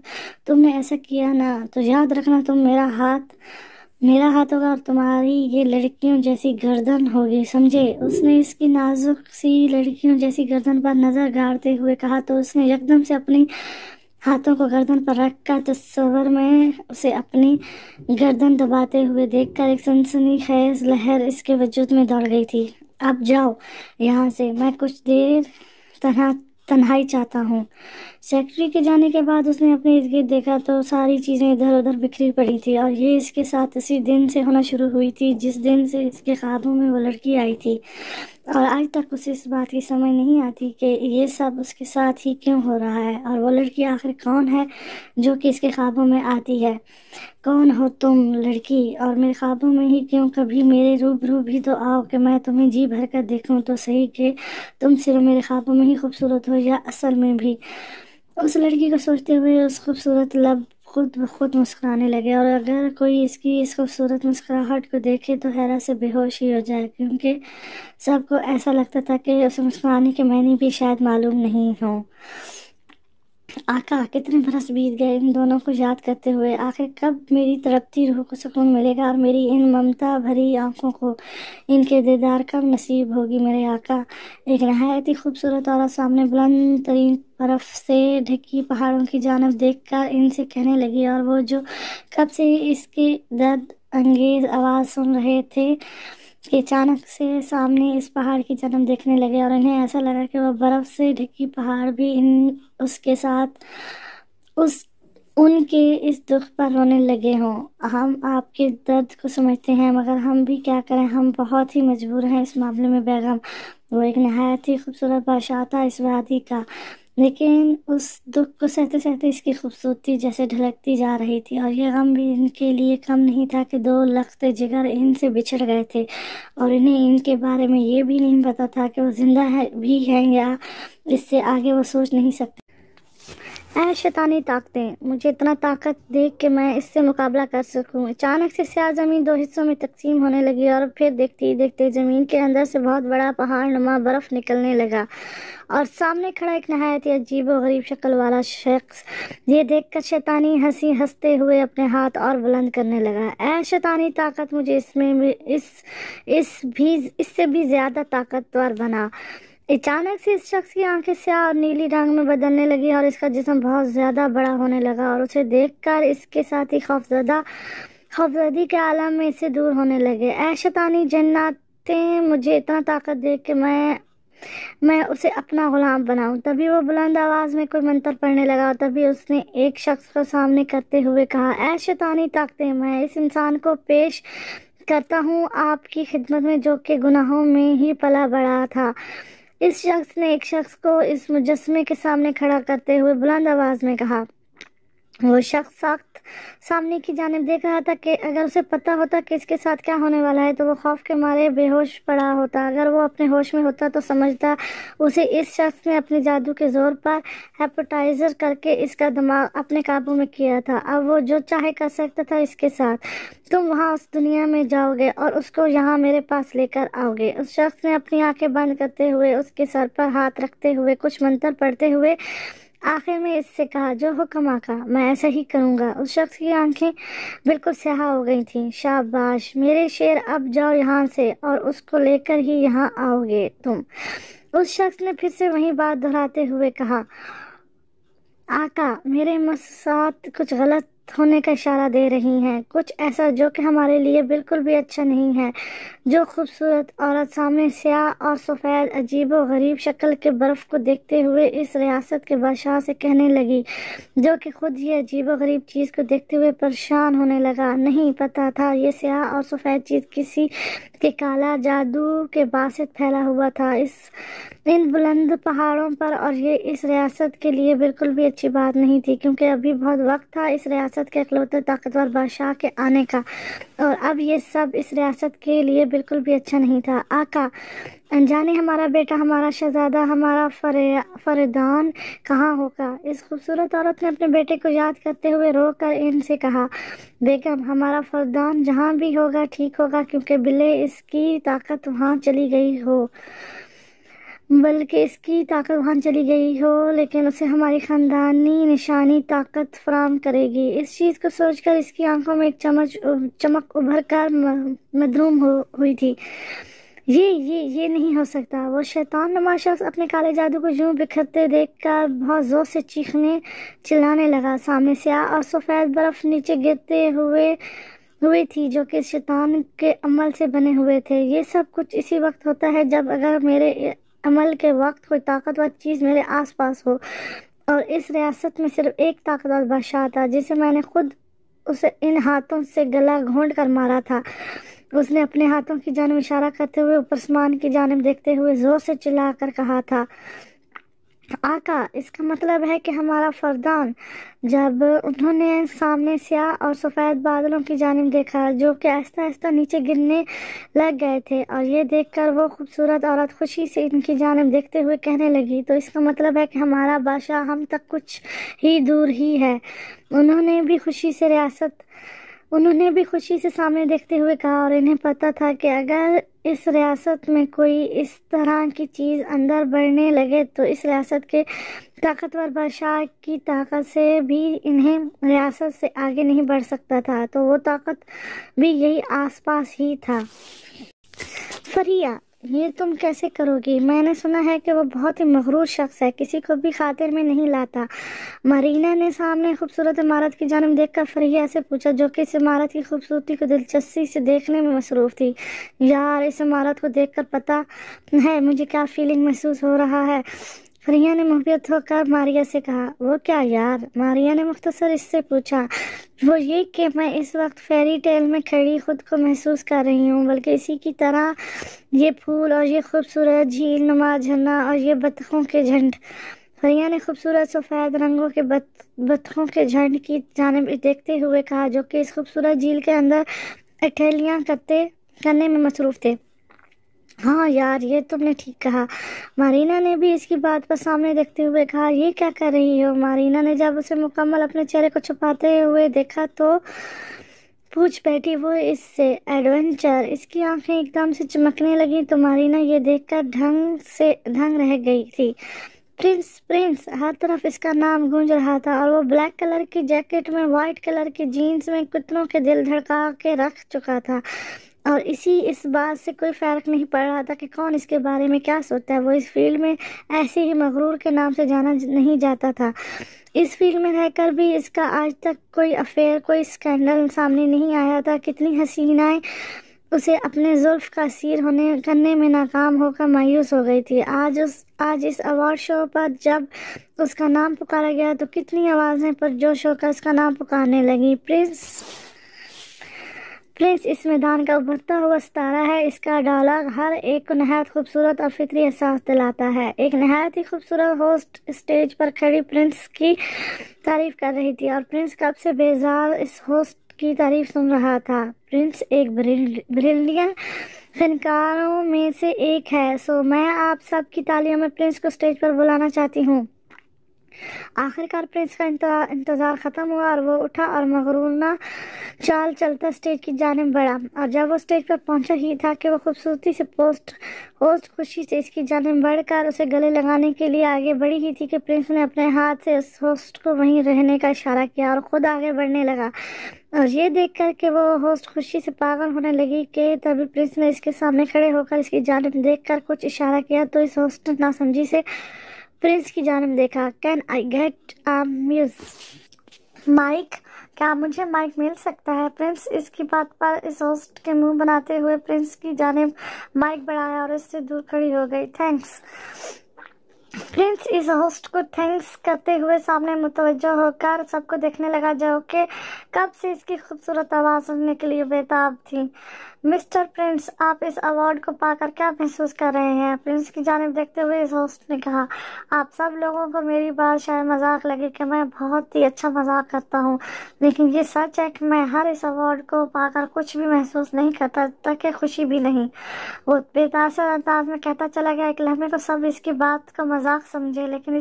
تم نے ایسا کیا نا تو یاد رکھنا تم میرا ہاتھ ہوگا اور تمہاری یہ لڑکیوں جیسی گردن ہوگی، سمجھے؟ اس نے اس کی نازک سی لڑکیوں جیسی گردن پر نظر گاڑتے ہوئے کہا تو اس نے یکدم سے اپنی ہاتھوں کو گردن پر رکھ کر تصور میں اسے اپنی گردن دباتے ہوئے دیکھ کر ایک سنسنی خیز لہر اس کے وجود میں دوڑ گئی تھی۔ اب جاؤ یہاں سے، میں کچھ دیر تنہائی چاہتا ہوں۔ سیکرٹری کے جانے کے بعد اس نے اپنے ارد گرد دیکھا تو ساری چیزیں ادھر ادھر بکھری پڑی تھی، اور یہ اس کے ساتھ اسی دن سے ہونا شروع ہوئی تھی جس دن سے اس کے خوابوں میں وہ لڑکی آئی تھی، اور آج تک اسے اس بات کی سمجھ نہیں آتی کہ یہ سب اس کے ساتھ ہی کیوں ہو رہا ہے، اور وہ لڑکی آخر کون ہے جو کہ اس کے خوابوں میں آتی ہے۔ کون ہو تم لڑکی، اور میرے خوابوں میں ہی کیوں؟ کبھی میرے روبرو بھی تو آؤ کہ میں تمہیں جی بھر کر دیکھوں تو صحیح کہ تم صرف میرے خوابوں میں ہی خوبصورت ہو یا اصل میں بھی۔ اس لڑکی کو سوچتے ہوئے اس خوبصورت لب خود بخود مسکرانے لگے، اور اگر کوئی اس کی اس خوبصورت مسکراہٹ کو دیکھے تو حیرت سے بے ہوش ہی ہو جائے، کیونکہ سب کو ایسا لگتا تھا کہ اسے مسکرانے کے معنی بھی شاید معلوم نہیں ہوں۔ آقا کتنے برس بیت گئے ان دونوں کو یاد کرتے ہوئے، آخر کب میری تڑپتی روح کو سکون ملے گا، اور میری ان ممتا بھری آنکھوں کو ان کے دیدار کب نصیب ہوگی میرے آقا۔ ایک نہایت ہی خوبصورت عورت سامنے بلند ترین برف سے ڈھکی پہاڑوں کی جانب دیکھ کر ان سے کہنے لگی، اور وہ جو کب سے اس کی درد انگیز آواز سن رہے تھے کہ اچانک سے سامنے اس پہاڑ کی جانب دیکھنے لگے، اور انہیں ایسا لگا کہ وہ برف سے ڈھکی پہاڑ بھی اس کے ساتھ ان کے اس دکھ پر رونے لگے ہوں۔ ہم آپ کے درد کو سمجھتے ہیں، مگر ہم بھی کیا کریں، ہم بہت ہی مجبور ہیں اس معاملے میں بیگم۔ وہ ایک نہایت ہی خوبصورت بادشاہ تھا اس وادی کا، لیکن اس دکھ کو سہتے سہتے اس کی خوبصورتی جیسے ڈھلکتی جا رہی تھی، اور یہ غم بھی ان کے لیے کم نہیں تھا کہ دو لخت جگر ان سے بچھڑ گئے تھے، اور انہیں ان کے بارے میں یہ بھی نہیں پتا تھا کہ وہ زندہ بھی ہیں یا اس سے آگے وہ سوچ نہیں سکتے۔ اے شیطانی طاقتیں، مجھے اتنا طاقت دے کہ میں اس سے مقابلہ کر سکوں۔ اچانک سے سیاہ زمین دو حصوں میں تقسیم ہونے لگی، اور پھر دیکھتے ہی دیکھتے زمین کے اندر سے بہت بڑا پہاڑ نما برف نکلنے لگا، اور سامنے کھڑا ایک نہایت ہی عجیب و غریب شکل والا شخص یہ دیکھ کر شیطانی ہنستے ہوئے اپنے ہاتھ اور بلند کرنے لگا۔ اے شیطانی طاقت، مجھے اس سے بھی زیادہ طاقتور بنا۔ اچانک سے اس شخص کی آنکھیں سیاہ اور نیلی رنگ میں بدلنے لگی، اور اس کا جسم بہت زیادہ بڑا ہونے لگا، اور اسے دیکھ کر اس کے ساتھی خوفزدگی کے عالم میں اس سے دور ہونے لگے۔ اے شیطانی جناتیں، مجھے اتنا طاقت دے کہ میں اسے اپنا غلام بناؤں۔ تبھی وہ بلند آواز میں کوئی منتر پڑھنے لگا، اور تبھی اس نے ایک شخص کو سامنے کرتے ہوئے کہا، اے شیطانی طاقتیں، میں اس انسان کو پیش کرتا ہوں آپ کی خدمت میں جو کہ گناہوں میں ہی پلا بڑھا تھا۔ اس شخص نے ایک شخص کو اس مجسمے کے سامنے کھڑا کرتے ہوئے بلند آواز میں کہا۔ وہ شخص سخت سامنے کی جانب دیکھ رہا تھا کہ اگر اسے پتا ہوتا کہ اس کے ساتھ کیا ہونے والا ہے تو وہ خوف کے مارے بے ہوش پڑا ہوتا، اگر وہ اپنے ہوش میں ہوتا تو سمجھتا اسے اس شخص نے اپنے جادو کے زور پر ہیپنوٹائزر کر کے اس کا دماغ اپنے قابو میں کیا تھا۔ اب وہ جو چاہے کر سکتا تھا اس کے ساتھ۔ تم وہاں اس دنیا میں جاؤ گے اور اس کو یہاں میرے پاس لے کر آؤ گے۔ اس شخص نے اپنی آنکھیں بند کرتے ہوئے اس کے سر پر ہاتھ رکھتے ہوئے کچھ منتر پڑھتے ہوئے آخر میں اس سے کہا، جو حکم آقا، میں ایسا ہی کروں گا۔ اس شخص کی آنکھیں بالکل سیاہ ہو گئی تھیں۔ شاباش میرے شیر، اب جاؤ یہاں سے اور اس کو لے کر ہی یہاں آؤ گے تم۔ اس شخص نے پھر سے وہی بات دہراتے ہوئے کہا، آقا میرے محسوسات کچھ غلط ہونے کا اشارہ دے رہی ہیں، کچھ ایسا جو کہ ہمارے لیے بالکل بھی اچھا نہیں ہے۔ جو خوبصورت عورت سامنے سیاہ اور سفید عجیب و غریب شکل کے برف کو دیکھتے ہوئے اس ریاست کے بادشاہ سے کہنے لگی، جو کہ خود یہ عجیب و غریب چیز کو دیکھتے ہوئے پریشان ہونے لگا۔ نہیں پتا تھا یہ سیاہ اور سفید چیز کسی کے کالا جادو کے باعث پھیلا ہوا تھا ان بلند پہاڑوں پر، اور یہ اس ریاست کے لیے بالکل بھی اچھی بات نہیں تھی، کیونکہ ابھی بہت وقت تھا اس ریاست کے اکلوتے طاقتور بادشاہ کے آنے کا، اور اب یہ سب اس ریاست کے لیے بالکل بھی اچھا نہیں تھا۔ آقا انجانے ہمارا بیٹا، ہمارا شہزادہ، ہمارا فردان کہاں ہوگا؟ اس خوبصورت عورت نے اپنے بیٹے کو یاد کرتے ہوئے رو کر ان سے کہا، بیگم ہمارا فردان جہاں بھی ہوگا ٹھیک ہوگا، کیونکہ بلے اس کی طاقت وہاں چلی گئی ہو، لیکن اسے ہماری خاندانی نشانی طاقت فراہم کرے گی۔ اس چیز کو سوچ کر اس کی آنکھوں میں ایک چمک ابھر کر مدروم ہوئی تھی۔ یہ نہیں ہو سکتا۔ وہ شیطان نما شخص اپنے کالے جادو کو یوں بکھرتے دیکھ کر بہت زور سے چلانے لگا۔ سامنے سیاہ اور سفید برف نیچے گرتے ہوئے تھی، جو کہ شیطان کے عمل سے بنے ہوئے تھے۔ یہ سب کچھ اسی وقت ہوتا ہے جب اگر میرے عمل کے وقت کوئی طاقتور چیز میرے آس پاس ہو، اور اس ریاست میں صرف ایک طاقتور بادشاہ تھا جسے میں نے خود اسے ان ہاتھوں سے گلا گھونٹ کر مارا تھا۔ اس نے اپنے ہاتھوں کی جانب اشارہ کرتے ہوئے اوپر آسمان کی جانب دیکھتے ہوئے زور سے چلا کر کہا تھا، آقا اس کا مطلب ہے کہ ہمارا فردان۔ جب انہوں نے سامنے سیاہ اور سفید بادلوں کی جانب دیکھا جو کہ آہستہ آہستہ نیچے گرنے لگ گئے تھے، اور یہ دیکھ کر وہ خوبصورت عورت خوشی سے ان کی جانب دیکھتے ہوئے کہنے لگی، تو اس کا مطلب ہے کہ ہمارا بادشاہ ہم تک کچھ ہی دور ہی ہے۔ انہوں نے بھی خوشی سے سامنے دیکھتے ہوئے کہا، اور انہیں پتا تھا کہ اگر اس ریاست میں کوئی اس طرح کی چیز اندر بڑھنے لگے تو اس ریاست کے طاقتور بادشاہ کی طاقت سے بھی انہیں ریاست سے آگے نہیں بڑھ سکتا تھا، تو وہ طاقت بھی یہی آس پاس ہی تھا۔ فریہ یہ تم کیسے کرو گی؟ میں نے سنا ہے کہ وہ بہت ہی مغرور شخص ہے، کسی کو بھی خاطر میں نہیں لاتا۔ مارینا نے سامنے خوبصورت عمارت کی جانب دیکھ کر فریہ سے پوچھا، جو کہ اس عمارت کی خوبصورتی کو دلچسپی سے دیکھنے میں مصروف تھی۔ یار اس عمارت کو دیکھ کر پتا ہے مجھے کیا فیلنگ محسوس ہو رہا ہے؟ فریہ نے محبت ہو کر ماریا سے کہا۔ وہ کیا یار؟ ماریا نے مختصر اس سے پوچھا۔ وہ یہ کہ میں اس وقت فیری ٹیل میں کھڑی خود کو محسوس کر رہی ہوں، بلکہ اسی کی طرح یہ پھول اور یہ خوبصورت جھیل نما جھرنا اور یہ بطخوں کے جھنڈ۔ فریہ نے خوبصورت سفید رنگوں کے بطخوں کے جھنڈ کی جانب دیکھتے ہوئے کہا، جو کہ اس خوبصورت جھیل کے اندر اٹھیلیاں کرنے میں مصروف تھے۔ ہاں یار یہ تم نے ٹھیک کہا۔ مارینا نے بھی اس کی بات پر سامنے دیکھتے ہوئے کہا، یہ کیا کر رہی ہو؟ مارینا نے جب اسے مکمل اپنے چہرے کو چھپاتے ہوئے دیکھا تو پوچھ بیٹھی وہ اس سے، ایڈونچر؟ اس کی آنکھیں ایک دم سے چمکنے لگیں تو مارینا یہ دیکھ کر دھنگ رہ گئی تھی۔ پرنس ہر طرف اس کا نام گونج رہا تھا، اور وہ بلیک کلر کی جیکٹ میں وائٹ کلر کی جینز میں کتنوں کے دل دھڑکا کے رکھ چکا تھا، اور اس بات سے کوئی فرق نہیں پڑ رہا تھا کہ کون اس کے بارے میں کیا سوچتا ہے۔ وہ اس فیلڈ میں ایسے ہی مغرور کے نام سے جانا نہیں جاتا تھا۔ اس فیلڈ میں رہ کر بھی اس کا آج تک کوئی افیئر، کوئی اسکینڈل سامنے نہیں آیا تھا۔ کتنی حسینائیں اسے اپنے زلف کا اسیر کرنے میں ناکام ہو کر مایوس ہو گئی تھی۔ آج اس ایوارڈ شو پر جب اس کا نام پکارا گیا تو کتنی آوازیں پرجوش ہو کر اس کا نام پکارنے لگیں۔ پرنس اس میدان کا ابھرتا ہوا ستارہ ہے، اس کا ڈائلاگ ہر ایک کو نہایت خوبصورت اور فطری احساس دلاتا ہے۔ ایک نہایت ہی خوبصورت ہوسٹ اسٹیج پر کھڑی پرنس کی تعریف کر رہی تھی، اور پرنس کب سے بیزار اس ہوسٹ کی تعریف سن رہا تھا۔ پرنس ایک بریلینٹ فنکاروں میں سے ایک ہے، سو میں آپ سب کی تالیوں میں پرنس کو اسٹیج پر بلانا چاہتی ہوں۔ آخر کار پرنس کا انتظار ختم ہوا اور وہ اٹھا اور مغرورانہ چال چلتا اسٹیج کی جانب بڑھا، اور جب وہ اسٹیج پر پہنچا ہی تھا کہ وہ خوبصورتی سے ہوسٹ خوشی سے اس کی جانب بڑھ کر اسے گلے لگانے کے لیے آگے بڑھی ہی تھی کہ پرنس نے اپنے ہاتھ سے اس ہوسٹ کو وہیں رہنے کا اشارہ کیا اور خود آگے بڑھنے لگا، اور یہ دیکھ کر کہ وہ ہوسٹ خوشی سے پاگل ہونے لگی کہ تبھی پرنس نے اس کے سامنے کھڑے ہو کر اس کی جانب دیکھ کر کچھ اشارہ کیا تو اس ہوسٹ نے ناسمجھی سے پرنس کی جانب دیکھا۔ Can I get mic? کیا مجھے مائک مل سکتا ہے؟ پرنس اس کی بات پر اس ہوسٹ کے منہ بناتے ہوئے پرنس کی جانب مائک بڑھایا اور اس سے دور کھڑی ہو گئی۔ تھینکس۔ پرنس اس ہوسٹ کو تھینکس کرتے ہوئے سامنے متوجہ ہو کر سب کو دیکھنے لگا جو کہ کب سے اس کی خوبصورت آواز سننے کے لیے بےتاب تھی۔ مسٹر پرنس، آپ اس ایوارڈ کو پا کر کیا محسوس کر رہے ہیں؟ پرنس کی جانب دیکھتے ہوئے اس ہوسٹ نے کہا، آپ سب لوگوں کو میری بات شاید مذاق لگے کہ میں بہت ہی اچھا مذاق کرتا ہوں، لیکن یہ سچ ہے کہ میں ہر اس ایوارڈ کو پا کر کچھ بھی محسوس نہیں کرتا تاکہ خوشی بھی نہیں۔ وہ بے تاثر انداز میں کہتا چلا گیا۔ ایک لمحے کو سب اس کی بات کو مذاق سمجھے، لیکن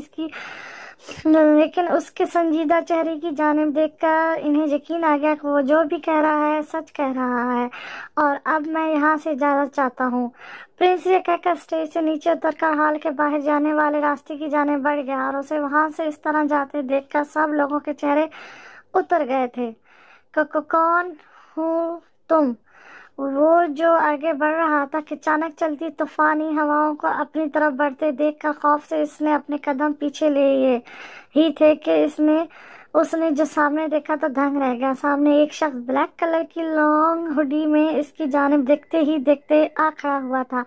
اس کے سنجیدہ چہرے کی جانب دیکھ کر انہیں یقین آ گیا کہ وہ جو بھی کہہ رہا ہے سچ کہہ رہا ہے، اور اب میں یہاں سے اجازت چاہتا ہوں۔ پرنس یہ کہہ کر اسٹیج سے نیچے اتر کر ہال کے باہر جانے والے راستے کی جانب بڑھ گیا، اور اسے وہاں سے اس طرح جاتے دیکھ کر سب لوگوں کے چہرے اتر گئے تھے۔ کون ہو تم؟ وہ جو آگے بڑھ رہا تھا کہ اچانک چلتی طوفانی ہواؤں کو اپنی طرف بڑھتے دیکھ کر خوف سے اس نے اپنے قدم پیچھے لیے ہی تھے کہ اس نے جو سامنے دیکھا تو دنگ رہ گیا۔ سامنے ایک شخص بلیک کلر کی لانگ ہوڈی میں اس کی جانب دیکھتے ہی دیکھتے آ کھڑا ہوا تھا۔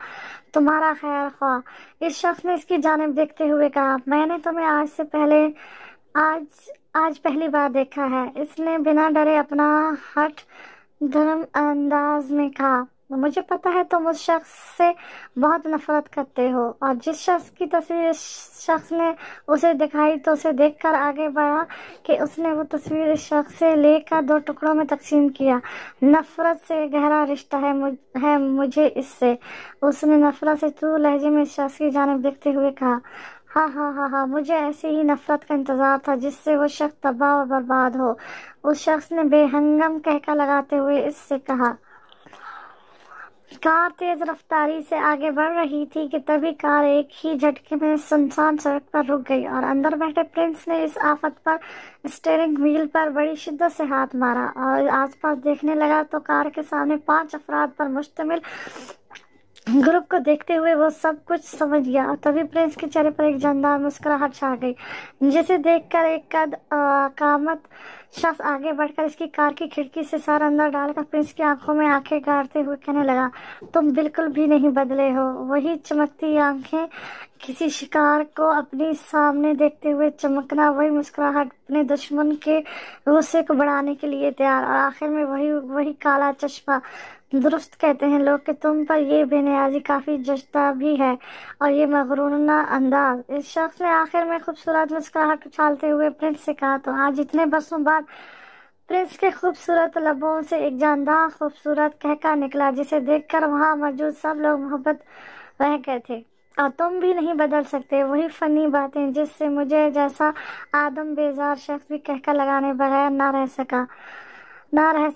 تمہارا خیر خواہ، اس شخص نے اس کی جانب دیکھتے ہوئے کہا، میں نے تمہیں آج پہلی بار دیکھا ہے۔ اس نے بنا ڈرے اپنا ہٹ دھرم انداز میں کہا، مجھے پتا ہے تم اس شخص سے بہت نفرت کرتے ہو، اور جس شخص کی تصویر اس شخص نے اسے دکھائی تو اسے دیکھ کر آگے بڑھا کہ اس نے وہ تصویر اس شخص سے لے کر 2 ٹکڑوں میں تقسیم کیا۔ نفرت سے گہرا رشتہ ہے مجھے اس سے، اس نے نفرت سے طور لہجے میں اس شخص کی جانب دیکھتے ہوئے کہا۔ ہاں، مجھے ایسی ہی نفرت کا انتظار تھا جس سے وہ شخص تباہ و برباد ہو، اس شخص نے بے ہنگم قہقہ لگاتے ہوئے اس سے کہا۔ کار تیز رفتاری سے آگے بڑھ رہی تھی کہ تبھی کار ایک ہی جھٹکے میں سنسان سڑک پر رک گئی، اور اندر بیٹھے پرنس نے اس آفت پر اسٹیئرنگ وہیل پر بڑی شدت سے ہاتھ مارا اور آس پاس دیکھنے لگا تو کار کے سامنے 5 افراد پر مشتمل گروپ کو دیکھتے ہوئے وہ سب کچھ سمجھ گیا، اور تبھی پرنس کے چہرے پر ایک جاندار مسکراہٹ چھا گئی، جسے دیکھ کر ایک قد قامت شخص آگے بڑھ کر اس کی کار کی کھڑکی سے سر اندر ڈال کر پرنس کی آنکھوں میں آنکھیں گاڑتے ہوئے کہنے لگا، تم بالکل بھی نہیں بدلے ہو۔ وہی چمکتی آنکھیں، کسی شکار کو اپنی سامنے دیکھتے ہوئے چمکنا، وہی مسکراہٹ اپنے دشمن کے غصے کو بڑھانے کے لیے تیار، اور آخر میں وہی کالا چشمہ۔ درست کہتے ہیں لوگ کہ تم پر یہ بے نیازی کافی جچتا بھی ہے، اور یہ مغرورانہ انداز۔ اس شخص نے آخر میں خوبصورت مسکراہٹ اچھالتے ہوئے پرنس سے کہا تو آج اتنے برسوں بعد پرنس کے خوبصورت لبوں سے ایک جاندار خوبصورت قہقہ نکلا، جسے دیکھ کر وہاں موجود سب لوگ محبت رہ گئے تھے۔ اور تم بھی نہیں بدل سکتے، وہی فنی باتیں جس سے مجھے جیسا آدم بیزار شخص بھی قہقہ لگانے بغیر نہ رہ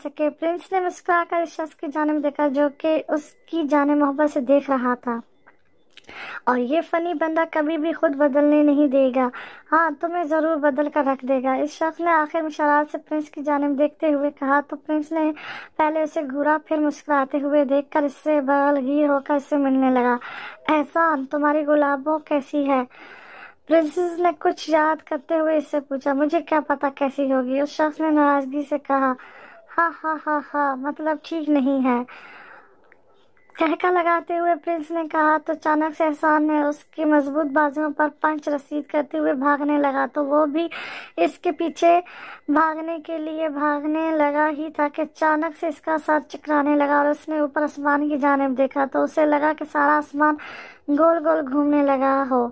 سکے۔ پرنس نے مسکرا کر اس شخص کی جانب دیکھا جو کہ اس کی جانب محبت سے دیکھ رہا تھا، اور یہ فنی بندہ کبھی بھی خود بدلنے نہیں دے گا، ہاں تمہیں ضرور بدل کر رکھ دے گا، اس شخص نے آخر میں شرارت سے پرنس کی جانب دیکھتے ہوئے کہا تو پرنس نے پہلے اسے گھورا، پھر مسکراتے ہوئے دیکھ کر اس سے بغلگیر ہو کر اس سے ملنے لگا۔ احسان، تمہاری گلابوں کیسی ہے؟ پرنسس نے کچھ یاد کرتے ہوئے اس سے پوچھا۔ مجھے کیا پتا کیسی ہوگی، اس شخص نے ناراضگی سے کہا۔ ہاں، مطلب ٹھیک نہیں ہے، قہقہ لگاتے ہوئے پرنس نے کہا تو اچانک سے احسان نے اس کی مضبوط بازوؤں پر پنچ رسید کرتے ہوئے بھاگنے لگا تو وہ بھی اس کے پیچھے بھاگنے کے لیے بھاگنے لگا ہی تھا کہ اچانک سے اس کا سر چکرانے لگا، اور اس نے اوپر آسمان کی جانب دیکھا تو اسے لگا کہ سارا آسمان گول گول گھومنے لگا ہو۔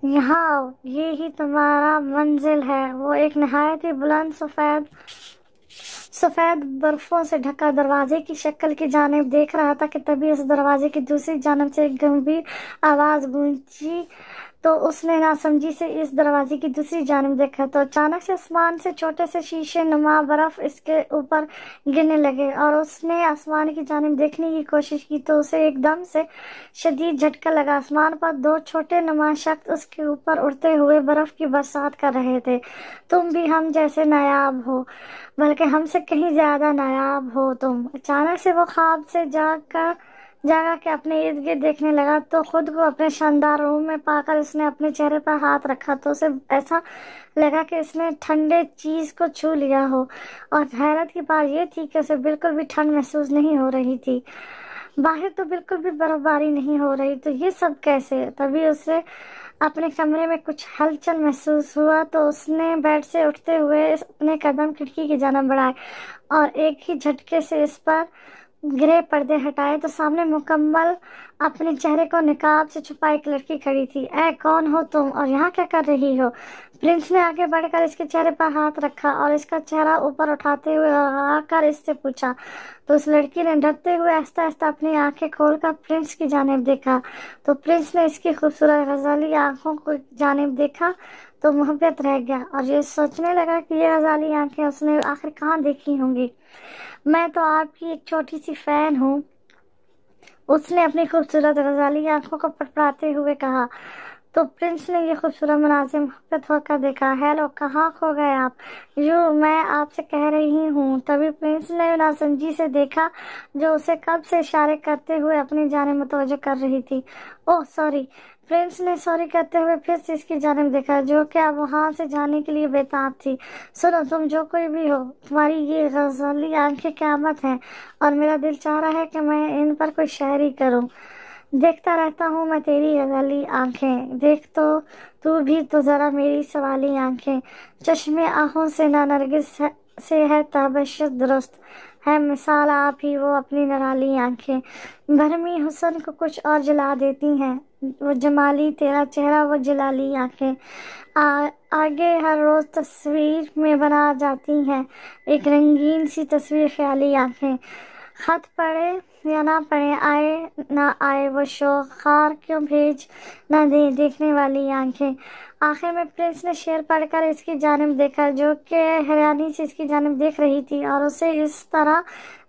یہاں آؤ، یہ ہی تمہارا منزل ہے۔ وہ ایک نہایت ہی بلند سفید برفوں سے ڈھکا دروازے کی شکل کی جانب دیکھ رہا تھا کہ تبھی اس دروازے کی دوسری جانب سے ایک گمبھیر آواز گونجی، تو اس نے ناسمجھی سے اس دروازے کی دوسری جانب دیکھا تو اچانک سے آسمان سے چھوٹے سے شیشے نما برف اس کے اوپر گرنے لگے، اور اس نے آسمان کی جانب دیکھنے کی کوشش کی تو اسے ایک دم سے شدید جھٹکا لگا۔ آسمان پر دو چھوٹے نما شخص اس کے اوپر اڑتے ہوئے برف کی برسات کر رہے تھے۔ تم بھی ہم جیسے نایاب ہو، بلکہ ہم سے کہیں زیادہ نایاب ہو تم۔ اچانک سے وہ خواب سے جاگا کہ اپنے ارد گرد دیکھنے لگا تو خود کو اپنے شاندار روم میں پا کر اس نے اپنے چہرے پر ہاتھ رکھا تو اسے ایسا لگا کہ اس نے ٹھنڈے چیز کو چھو لیا ہو، اور حیرت کی بات یہ تھی کہ اسے بالکل بھی ٹھنڈ محسوس نہیں ہو رہی تھی۔ باہر تو بالکل بھی برف باری نہیں ہو رہی، تو یہ سب کیسے؟ تبھی اسے اپنے کمرے میں کچھ ہلچل محسوس ہوا تو اس نے بیڈ سے اٹھتے ہوئے اپنے قدم کھڑکی کی جانب بڑھائے اور ایک ہی جھٹکے سے اس پر گرے پردے ہٹائے تو سامنے مکمل اپنے چہرے کو نقاب سے چھپائے ایک لڑکی کھڑی تھی۔ اے کون ہو تم اور یہاں کیا کر رہی ہو؟ پرنس نے آگے بڑھ کر اس کے چہرے پر ہاتھ رکھا اور اس کا چہرہ اوپر اٹھاتے ہوئے آ کر اس سے پوچھا تو اس لڑکی نے ڈرتے ہوئے آہستہ آہستہ اپنی آنکھیں کھول کر پرنس کی جانب دیکھا تو پرنس نے اس کی خوبصورت غزالی آنکھوں کو جانب دیکھا تو محبت رہ گیا اور یہ سوچنے لگا کہ یہ غزالی آنکھیں اس نے آخر کہاں دیکھی ہوں گی۔ میں تو آپ کی ایک چھوٹی سی فین ہوں، اس نے اپنی خوبصورت غزالی آنکھوں کو پڑپڑاتے ہوئے کہا تو پرنس نے یہ خوبصورت مناظر محبت ہو کر دیکھا۔ ہیلو، کہاں کھو گئے آپ؟ یوں میں آپ سے کہہ رہی ہوں۔ تبھی پرنس نے ناسمجھی سے دیکھا جو اسے کب سے اشارے کرتے ہوئے اپنی جانب متوجہ کر رہی تھی۔ اوہ سوری، پرنس نے سوری کرتے ہوئے پھر سے اس کی جانب دیکھا جو کہ اب وہاں سے جانے کے لیے بےتاب تھی۔ سنو، تم جو کوئی بھی ہو، تمہاری یہ غزالی آنکھیں قیامت ہیں اور میرا دل چاہ رہا ہے کہ میں ان پر کوئی شاعری کروں۔ دیکھتا رہتا ہوں میں تیری غزالی آنکھیں، دیکھ تو بھی تو ذرا میری سوالی آنکھیں۔ چشمے آہوں سے نہ نرگس سے ہے تابشت درست، ہے مثال آپ ہی وہ اپنی نرالی آنکھیں۔ بھرمی حسن کو کچھ اور جلا دیتی ہیں، وہ جمالی تیرا چہرہ وہ جلالی آنکھیں۔ آگے ہر روز تصویر میں بنا جاتی ہیں ایک رنگین سی تصویر خیالی آنکھیں۔ خط پڑھے یا نہ پڑھے، آئے نہ آئے وہ شوق، خار کیوں بھیج نہ دے دیکھنے والی آنکھیں۔ آخر میں پرنس نے شعر پڑھ کر اس کی جانب دیکھا جو کہ حیرانی سے اس کی جانب دیکھ رہی تھی، اور اسے اس طرح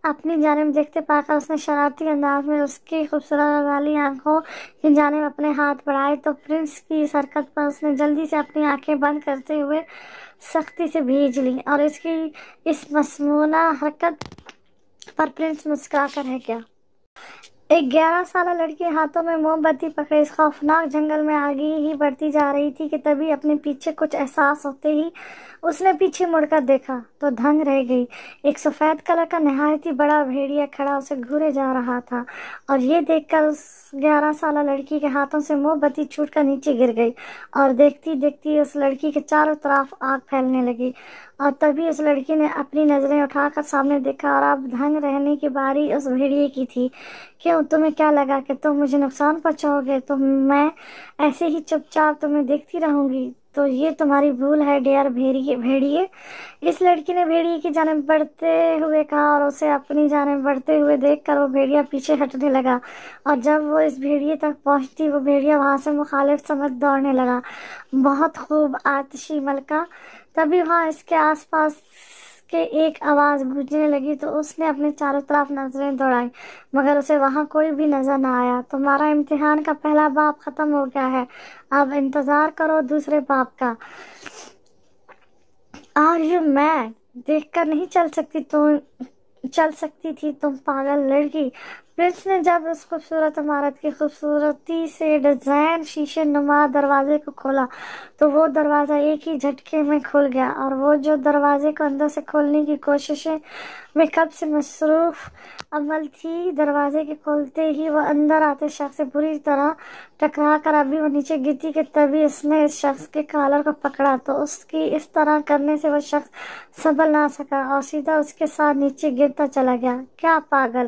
اپنی جانب دیکھتے پا کر اس نے شرارتی انداز میں اس کی خوبصورت غزالی آنکھوں کی جانب اپنے ہاتھ بڑھائے تو پرنس کی اس حرکت پر اس نے جلدی سے اپنی آنکھیں بند کرتے ہوئے سختی سے بھیج لی، اور اس کی اس مسمونہ حرکت پر پرنس مسکرا کر رہ گیا۔ ایک 11 سالہ لڑکی ہاتھوں میں موم بتی پکڑے اس خوفناک جنگل میں آگے ہی بڑھتی جا رہی تھی کہ تبھی اپنے پیچھے کچھ احساس ہوتے ہی اس نے پیچھے مڑ کر دیکھا تو دھنگ رہ گئی۔ ایک سفید کلر کا نہایت ہی بڑا بھیڑیا کھڑا اسے گھورے جا رہا تھا، اور یہ دیکھ کر اس 11 سالہ لڑکی کے ہاتھوں سے موم بتی چھوٹ کر نیچے گر گئی، اور دیکھتی دیکھتی اس لڑکی کے چاروں طرف آگ پھیلنے لگی، اور تبھی اس لڑکی نے اپنی نظریں اٹھا کر سامنے دیکھا اور اب دھنگ رہنے کی باری اس بھیڑیے کی تھی۔ کیوں، تمہیں کیا لگا کہ تم مجھے نقصان پہنچاؤ گے تو میں ایسے ہی چپ چاپ تمہیں دیکھتی رہوں گی؟ تو یہ تمہاری بھول ہے ڈیئر بھیڑیے۔ اس لڑکی نے بھیڑیے کی جانب بڑھتے ہوئے کہا، اور اسے اپنی جانب بڑھتے ہوئے دیکھ کر وہ بھیڑیا پیچھے ہٹنے لگا، اور جب وہ اس بھیڑیے تک پہنچتی وہ بھیڑیا وہاں سے مخالف سمت دوڑنے لگا۔ بہت خوب آتشی ملکہ۔ تبھی وہاں اس کے آس پاس کے ایک آواز گونجنے لگی تو اس نے اپنے چاروں طرف نظریں دوڑائیں مگر اسے وہاں کوئی بھی نظر نہ آیا۔ تمہارا امتحان کا پہلا باب ختم ہو گیا ہے، اب انتظار کرو دوسرے باب کا۔ Are you mad? دیکھ کر نہیں چل سکتی تھی تم پاگل لڑکی؟ پرنس نے جب اس خوبصورت عمارت کی خوبصورتی سے ڈیزائن شیشے نما دروازے کو کھولا تو وہ دروازہ ایک ہی جھٹکے میں کھل گیا، اور وہ جو دروازے کو اندر سے کھولنے کی کوششیں میں کب سے مصروف عمل تھی، دروازے کے کھولتے ہی وہ اندر آتے شخص سے بری طرح ٹکرا کر ابھی وہ نیچے گرتی کہ تبھی اس نے اس شخص کے کالر کو پکڑا تو اس کی اس طرح کرنے سے وہ شخص سنبھل نہ سکا اور سیدھا اس کے ساتھ نیچے گرتا چلا گیا۔ کیا پاگل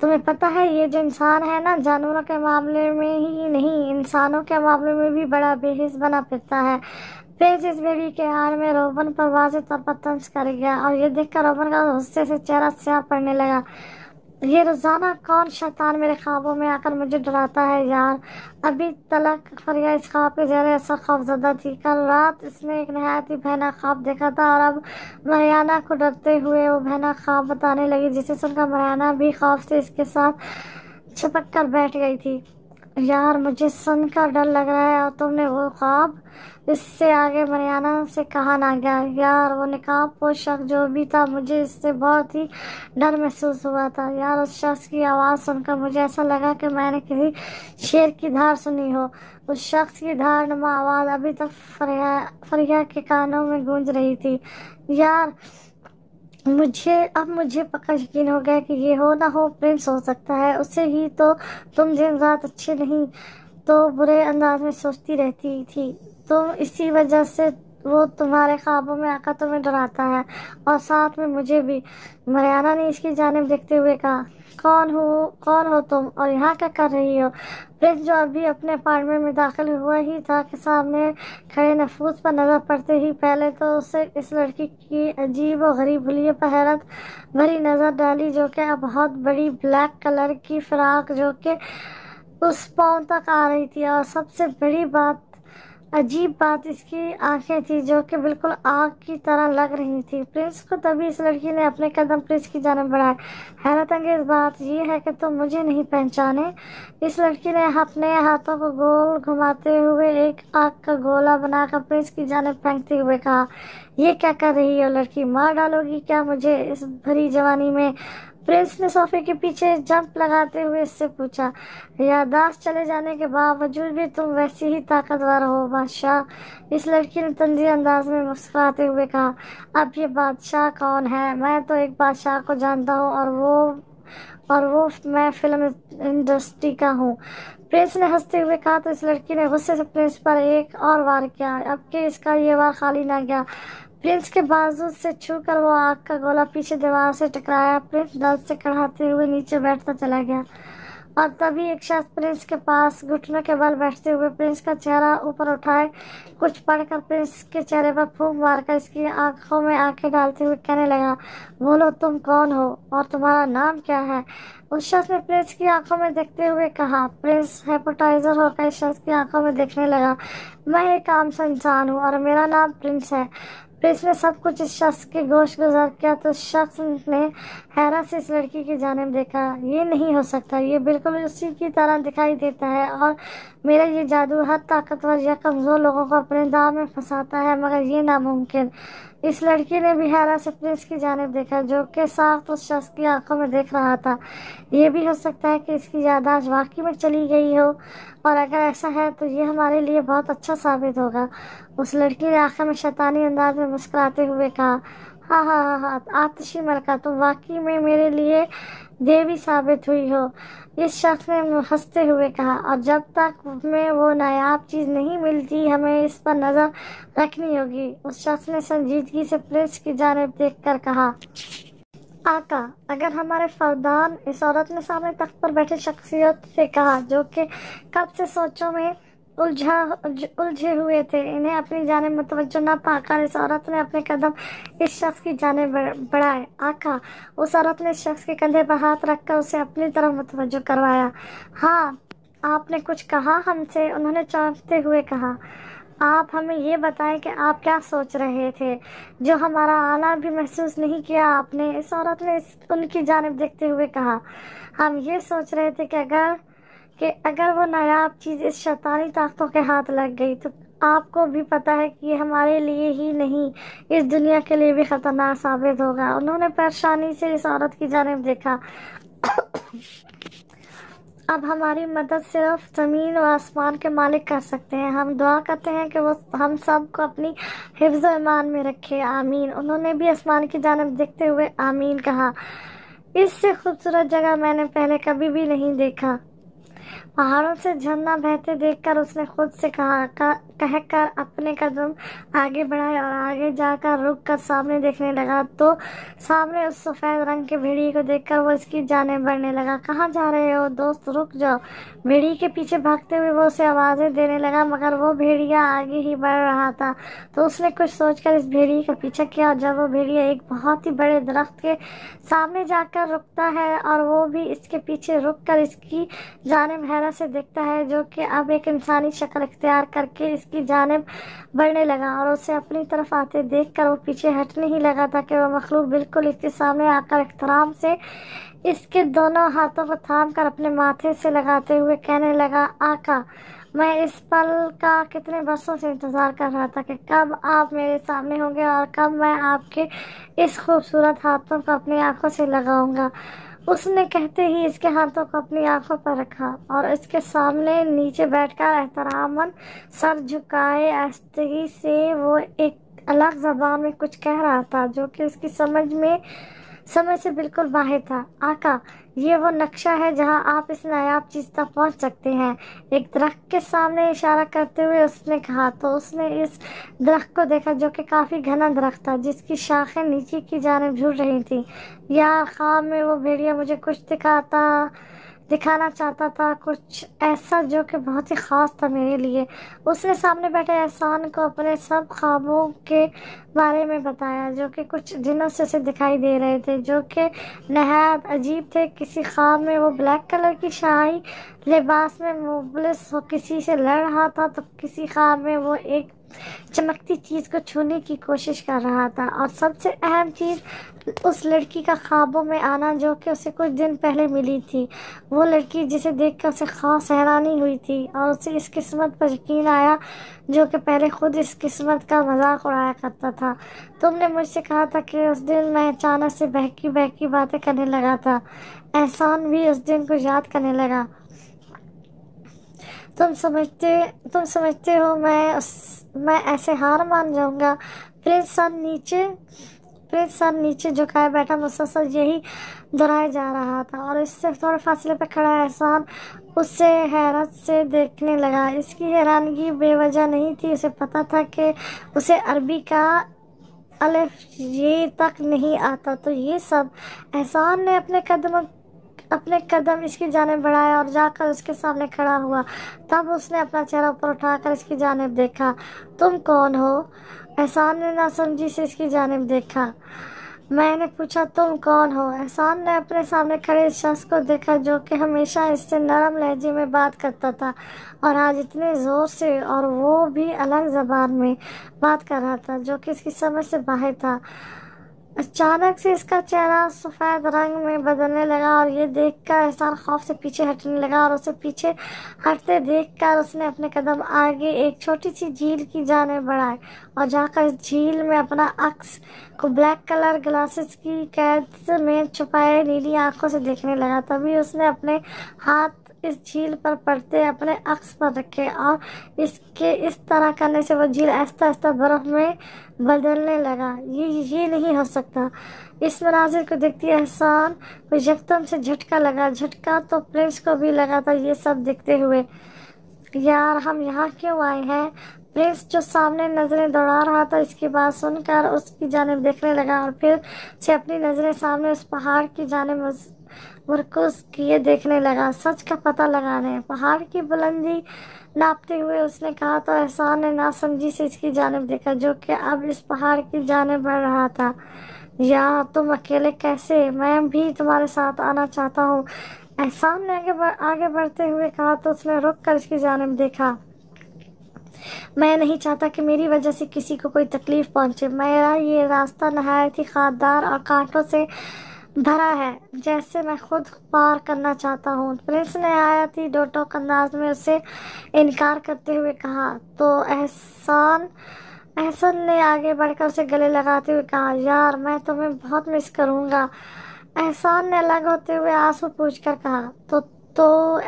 تمہیں پتہ ہے یہ جو انسان ہے نا، جانوروں کے معاملے میں ہی نہیں، انسانوں کے معاملے میں بھی بڑا بے حس بنا پھرتا ہے۔ پرنس اس بیڑی کے حال میں روبن پر واضح طور پر طنز کر گیا، اور یہ دیکھ کر روبن کا غصے سے چہرہ سیاہ پڑنے لگا۔ یہ روزانہ کون شیطان میرے خوابوں میں آ کر مجھے ڈراتا ہے یار؟ ابھی تلک فریا اس خواب کے زیر اثر خوفزدہ تھی۔ کل رات اس نے ایک نہایت ہی بھیانک خواب دیکھا تھا، اور اب مریانہ کو ڈرتے ہوئے وہ بھیانک خواب بتانے لگی، جسے سن کر مریانہ بھی خوف سے اس کے ساتھ چپک کر بیٹھ گئی تھی۔ یار مجھے سن کر ڈر لگ رہا ہے، اور تم نے وہ خواب؟ اس سے آگے مریانہ سے کہا نہ گیا۔ یار وہ نقاب پوش شخص جو بھی تھا، مجھے اس سے بہت ہی ڈر محسوس ہوا تھا یار۔ اس شخص کی آواز سن کر مجھے ایسا لگا کہ میں نے کسی شیر کی دھار سنی ہو۔ اس شخص کی دھار نما آواز ابھی تک فریا کے کانوں میں گونج رہی تھی۔ یار مجھے پکا یقین ہو گیا کہ یہ ہو نہ ہو پرنس ہو سکتا ہے، اسے ہی تو تم دن رات اچھے نہیں تو برے انداز میں سوچتی رہتی تھی، اسی وجہ سے وہ تمہارے خوابوں میں آ کر تمہیں ڈراتا ہے، اور ساتھ میں مجھے بھی۔ مریانہ نے اس کی جانب دیکھتے ہوئے کہا، کون ہو تم، اور یہاں کیا کر رہی ہو؟ پرنس جو ابھی اپنے اپارٹمنٹ میں داخل ہوا ہی تھا کہ سامنے کھڑے نفوذ پر نظر پڑتے ہی پہلے تو اسے اس لڑکی کی عجیب و غریب حلیے پر حیرت بھری نظر ڈالی، جو کہ بہت بڑی بلیک کلر کی فراق جو کہ اس پاؤں تک آ رہی تھی، اور سب سے بڑی عجیب بات اس کی آنکھیں تھیں جو کہ بالکل آگ کی طرح لگ رہی تھی۔ پرنس کو تبھی اس لڑکی نے اپنے قدم پرنس کی جانب بڑھائے۔ حیرت انگیز بات یہ ہے کہ تم مجھے نہیں پہچانے؟ اس لڑکی نے اپنے ہاتھوں کو گول گھماتے ہوئے ایک آگ کا گولا بنا کر پرنس کی جانب پھینکتے ہوئے کہا، یہ کیا کر رہی ہو لڑکی، مار ڈالو گی کیا مجھے اس بھری جوانی میں؟ پرنس نے صوفے کے پیچھے جمپ لگاتے ہوئے اس سے پوچھا، یادداشت چلے جانے کے باوجود بھی تم ویسی ہی طاقتور ہو بادشاہ؟ اس لڑکی نے طنزی انداز میں مسکراتے ہوئے کہا، اب یہ بادشاہ کون ہے؟ میں تو ایک بادشاہ کو جانتا ہوں، اور وہ میں فلم انڈسٹری کا ہوں۔ پرنس نے ہنستے ہوئے کہا تو اس لڑکی نے غصے سے پرنس پر ایک اور وار کیا، اب کہ اس کا یہ وار خالی نہ گیا۔ پرنس کے بازو سے چھو کر وہ آگ کا گولا پیچھے دیوار سے ٹکرایا۔ پرنس درد سے کڑھاتے ہوئے نیچے بیٹھتا چلا گیا، اور تبھی ایک شخص پرنس کے پاس گھٹنوں کے بل بیٹھتے ہوئے پرنس کا چہرہ اوپر اٹھائے کچھ پڑھ کر پرنس کے چہرے پر پھونک مار کر اس کی آنکھوں میں آنکھیں ڈالتے ہوئے کہنے لگا، بولو تم کون ہو اور تمہارا نام کیا ہے؟ اس شخص نے پرنس کی آنکھوں میں دیکھتے ہوئے کہا۔ پرنس ہیپنوٹائزر ہو کر اس شخص کی آنکھوں میں دیکھنے لگا، میں ایک عام سا انسان ہوں، اور میرا نام پرنس ہے۔ پرنس نے سب کچھ اس شخص کے گوش گزر کیا تو اس شخص نے حیرت سے اس لڑکی کی جانب دیکھا، یہ نہیں ہو سکتا، یہ بالکل اسی کی طرح دکھائی دیتا ہے، اور میرا یہ جادو ہر طاقتور یا کمزور لوگوں کو اپنے داؤ میں پھنساتا ہے، مگر یہ ناممکن۔ اس لڑکی نے بھی حیرت سے پرنس کی جانب دیکھا جو کہ ساخت اس شخص کی آنکھوں میں دیکھ رہا تھا۔ یہ بھی ہو سکتا ہے کہ اس کی یادداشت واقعی میں چلی گئی ہو، اور اگر ایسا ہے تو یہ ہمارے لیے بہت اچھا ثابت ہوگا۔ اس لڑکی نے آخر میں شیطانی انداز میں مسکراتے ہوئے کہا، ہاں آتشی ملکہ، تم واقعی میں میرے لیے دیوی ثابت ہوئی ہو۔ اس شخص نے ہنستے ہوئے کہا، اور جب تک ہمیں وہ نایاب چیز نہیں ملتی ہمیں اس پر نظر رکھنی ہوگی۔ اس شخص نے سنجیدگی سے پرنس کی جانب دیکھ کر کہا، آقا، اگر ہمارے فردان، اس عورت نے سامنے تخت پر بیٹھے شخصیت سے کہا جو کہ کب سے سوچوں میں الجھے ہوئے تھے، انہیں اپنی جانب متوجہ نہ پا کر اس عورت نے اپنے قدم اس شخص کی جانب بڑھائے۔ آقا، اس عورت نے اس شخص کے کندھے پر ہاتھ رکھ کر اسے اپنی طرف متوجہ کروایا۔ ہاں، آپ نے کچھ کہا ہم سے؟ انہوں نے چونکتے ہوئے کہا۔ آپ ہمیں یہ بتائیں کہ آپ کیا سوچ رہے تھے، جو ہمارا آنا بھی محسوس نہیں کیا آپ نے؟ اس عورت نے ان کی جانب دیکھتے ہوئے کہا، ہم یہ سوچ رہے تھے کہ اگر وہ نایاب چیز اس شیطانی طاقتوں کے ہاتھ لگ گئی تو آپ کو بھی پتہ ہے کہ یہ ہمارے لیے ہی نہیں، اس دنیا کے لیے بھی خطرناک ثابت ہوگا۔ انہوں نے پریشانی سے اس عورت کی جانب دیکھا۔ اب ہماری مدد صرف زمین و آسمان کے مالک کر سکتے ہیں، ہم دعا کرتے ہیں کہ وہ ہم سب کو اپنی حفظ و ایمان میں رکھے، آمین۔ انہوں نے بھی آسمان کی جانب دیکھتے ہوئے آمین کہا۔ اس سے خوبصورت جگہ میں نے پہلے کبھی بھی نہیں دیکھا۔ پہاڑوں سے جھرنا بہتے دیکھ کر اس نے خود سے کہا، کہہ کر اپنے قدم آگے بڑھائے اور آگے جا کر رک کر سامنے دیکھنے لگا تو سامنے اس سفید رنگ کے بھیڑیے کو دیکھ کر وہ اس کی جانب بڑھنے لگا۔ کہاں جا رہے ہو دوست، رک جاؤ۔ بھیڑیے کے پیچھے بھاگتے ہوئے وہ اسے آوازیں دینے لگا مگر وہ بھیڑیا آگے ہی بڑھ رہا تھا۔ تو اس نے کچھ سوچ کر اس بھیڑیے کا پیچھا کیا اور جب وہ بھیڑیا ایک بہت ہی بڑے درخت کے سامنے جا کر رکتا ہے اور وہ بھی اس کے پیچھے رک کر اس کی جانب حیرت سے دیکھتا ہے جو کہ اب ایک انسانی شکل اختیار کر کے اس کی جانب بڑھنے لگا اور اسے اپنی طرف آتے دیکھ کر وہ پیچھے ہٹنے ہی لگا تھا کہ وہ مخلوق بالکل اس کے سامنے آ کر احترام سے اس کے دونوں ہاتھوں کو تھام کر اپنے ماتھے سے لگاتے ہوئے کہنے لگا، آقا، میں اس پل کا کتنے برسوں سے انتظار کر رہا تھا کہ کب آپ میرے سامنے ہوں گے اور کب میں آپ کے اس خوبصورت ہاتھوں کو اپنی آنکھوں سے لگاؤں گا۔ اس نے کہتے ہی اس کے ہاتھوں کو اپنی آنکھوں پر رکھا اور اس کے سامنے نیچے بیٹھ کر احتراماً سر جھکائے آہستگی سے وہ ایک الگ زبان میں کچھ کہہ رہا تھا جو کہ اس کی سمجھ سے بالکل باہر تھا۔ آقا، یہ وہ نقشہ ہے جہاں آپ اس نایاب چیز تک پہنچ سکتے ہیں، ایک درخت کے سامنے اشارہ کرتے ہوئے اس نے کہا۔ تو اس نے اس درخت کو دیکھا جو کہ کافی گھنا درخت تھا جس کی شاخیں نیچے کی جانب جھڑ رہی تھیں۔ یار، خواب میں وہ بھیڑیا مجھے کچھ دکھانا چاہتا تھا، کچھ ایسا جو کہ بہت ہی خاص تھا میرے لیے۔ اس نے سامنے بیٹھے احسان کو اپنے سب خوابوں کے بارے میں بتایا جو کہ کچھ دنوں سے اسے دکھائی دے رہے تھے جو کہ نہایت عجیب تھے۔ کسی خواب میں وہ بلیک کلر کی شاہی لباس میں ملبوس کسی سے لڑ رہا تھا تو کسی خواب میں وہ ایک چمکتی چیز کو چھونے کی کوشش کر رہا تھا اور سب سے اہم چیز اس لڑکی کا خوابوں میں آنا جو کہ اسے کچھ دن پہلے ملی تھی، وہ لڑکی جسے دیکھ کر اسے خاص حیرانی ہوئی تھی اور اسے اس قسمت پر یقین آیا جو کہ پہلے خود اس قسمت کا مذاق اڑایا کرتا تھا۔ تم نے مجھ سے کہا تھا کہ اس دن میں اچانک سے بہکی باتیں کرنے لگا تھا۔ احسان بھی اس دن کو یاد کرنے لگا۔ تم سمجھتے ہو میں ایسے ہار مان جاؤں گا؟ پرنس سر نیچے جھکائے بیٹھا مسلسل یہی دہرائے جا رہا تھا اور اس سے تھوڑے فاصلے پر کھڑا احسان اسے حیرت سے دیکھنے لگا۔ اس کی حیرانگی بے وجہ نہیں تھی، اسے پتا تھا کہ اسے عربی کا الف یہ تک نہیں آتا۔ تو یہ سب احسان نے اپنے قدم اس کی جانب بڑھائے اور جا کر اس کے سامنے کھڑا ہوا۔ تب اس نے اپنا چہرہ اوپر اٹھا کر اس کی جانب دیکھا۔ تم کون ہو؟ احسان نے ناسمجھی سے اس کی جانب دیکھا۔ میں نے پوچھا تم کون ہو؟ احسان نے اپنے سامنے کھڑے اس شخص کو دیکھا جو کہ ہمیشہ اس سے نرم لہجے میں بات کرتا تھا اور آج اتنے زور سے اور وہ بھی الگ زبان میں بات کر رہا تھا جو کہ اس کی سمجھ سے باہر تھا۔ اچانک سے اس کا چہرہ سفید رنگ میں بدلنے لگا اور یہ دیکھ کر احسان خوف سے پیچھے ہٹنے لگا اور اسے پیچھے ہٹتے دیکھ کر اس نے اپنے قدم آگے ایک چھوٹی سی جھیل کی جانب بڑھائے اور جا کر اس جھیل میں اپنا عکس کو بلیک کلر گلاسز کی قید میں چھپائے نیلی آنکھوں سے دیکھنے لگا۔ تبھی اس نے اپنے ہاتھ اس جھیل پر پڑتے اپنے عکس پر رکھے اور اس طرح کرنے سے وہ جھیل آہستہ آہستہ برف میں بدلنے لگا۔ یہ نہیں ہو سکتا۔ اس مناظر کو دیکھتی احسان کو یکدم سے جھٹکا لگا۔ جھٹکا تو پرنس کو بھی لگا تھا یہ سب دیکھتے ہوئے۔ یار، ہم یہاں کیوں آئے ہیں؟ پرنس جو سامنے نظریں دوڑا رہا تھا اس کی بات سن کر اس کی جانب دیکھنے لگا اور پھر سے اپنی نظریں سامنے اس پہاڑ کی جانب مرکوز کیے دیکھنے لگا، سچ کا پتہ لگانے۔ پہاڑ کی بلندی ناپتے ہوئے اس نے کہا تو احسان نے ناسمجھی سے اس کی جانب دیکھا جو کہ اب اس پہاڑ کی جانب بڑھ رہا تھا۔ یار، تم اکیلے کیسے؟ میں بھی تمہارے ساتھ آنا چاہتا ہوں، احسان نے آگے بڑھتے ہوئے کہا تو اس نے رک کر اس کی جانب دیکھا۔ میں نہیں چاہتا کہ میری وجہ سے کسی کو کوئی تکلیف پہنچے۔ میرا یہ راستہ نہایت ہی خطرناک اور کانٹوں سے بھرا ہے جسے میں خود پار کرنا چاہتا ہوں۔ پرنس نے نہایت ہی ڈوٹوک انداز میں اسے انکار کرتے ہوئے کہا تو احسان نے آگے بڑھ کر اسے گلے لگاتے ہوئے کہا، یار، میں تمہیں بہت مس کروں گا۔ احسان نے الگ ہوتے ہوئے آنسو پوچھ کر کہا تو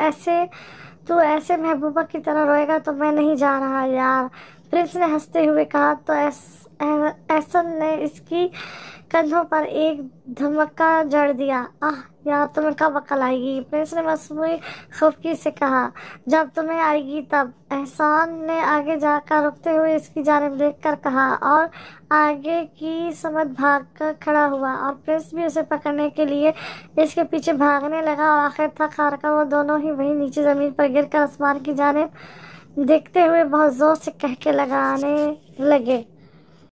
ایسے محبوبہ کی طرح روئے گا تو میں نہیں جا رہا یار۔ پرنس نے ہنستے ہوئے کہا تو احسان نے اس کی کندھوں پر ایک دھمکا جڑ دیا۔ آہ یار، تمہیں کب عقل آئے گی؟ پرنس نے مصنوعی خفگی سے کہا۔ جب تمہیں آئے گی تب، احسان نے آگے جا کر رکتے ہوئے اس کی جانب دیکھ کر کہا، اور آگے کی سمت بھاگ کر کھڑا ہوا، اور پرنس بھی اسے پکڑنے کے لیے اس کے پیچھے بھاگنے لگا، اور آخر تھک ہار کر وہ دونوں ہی وہیں نیچے زمین پر گر کر آسمان کی جانب دیکھتے ہوئے بہت زور سے کہکے لگانے لگے۔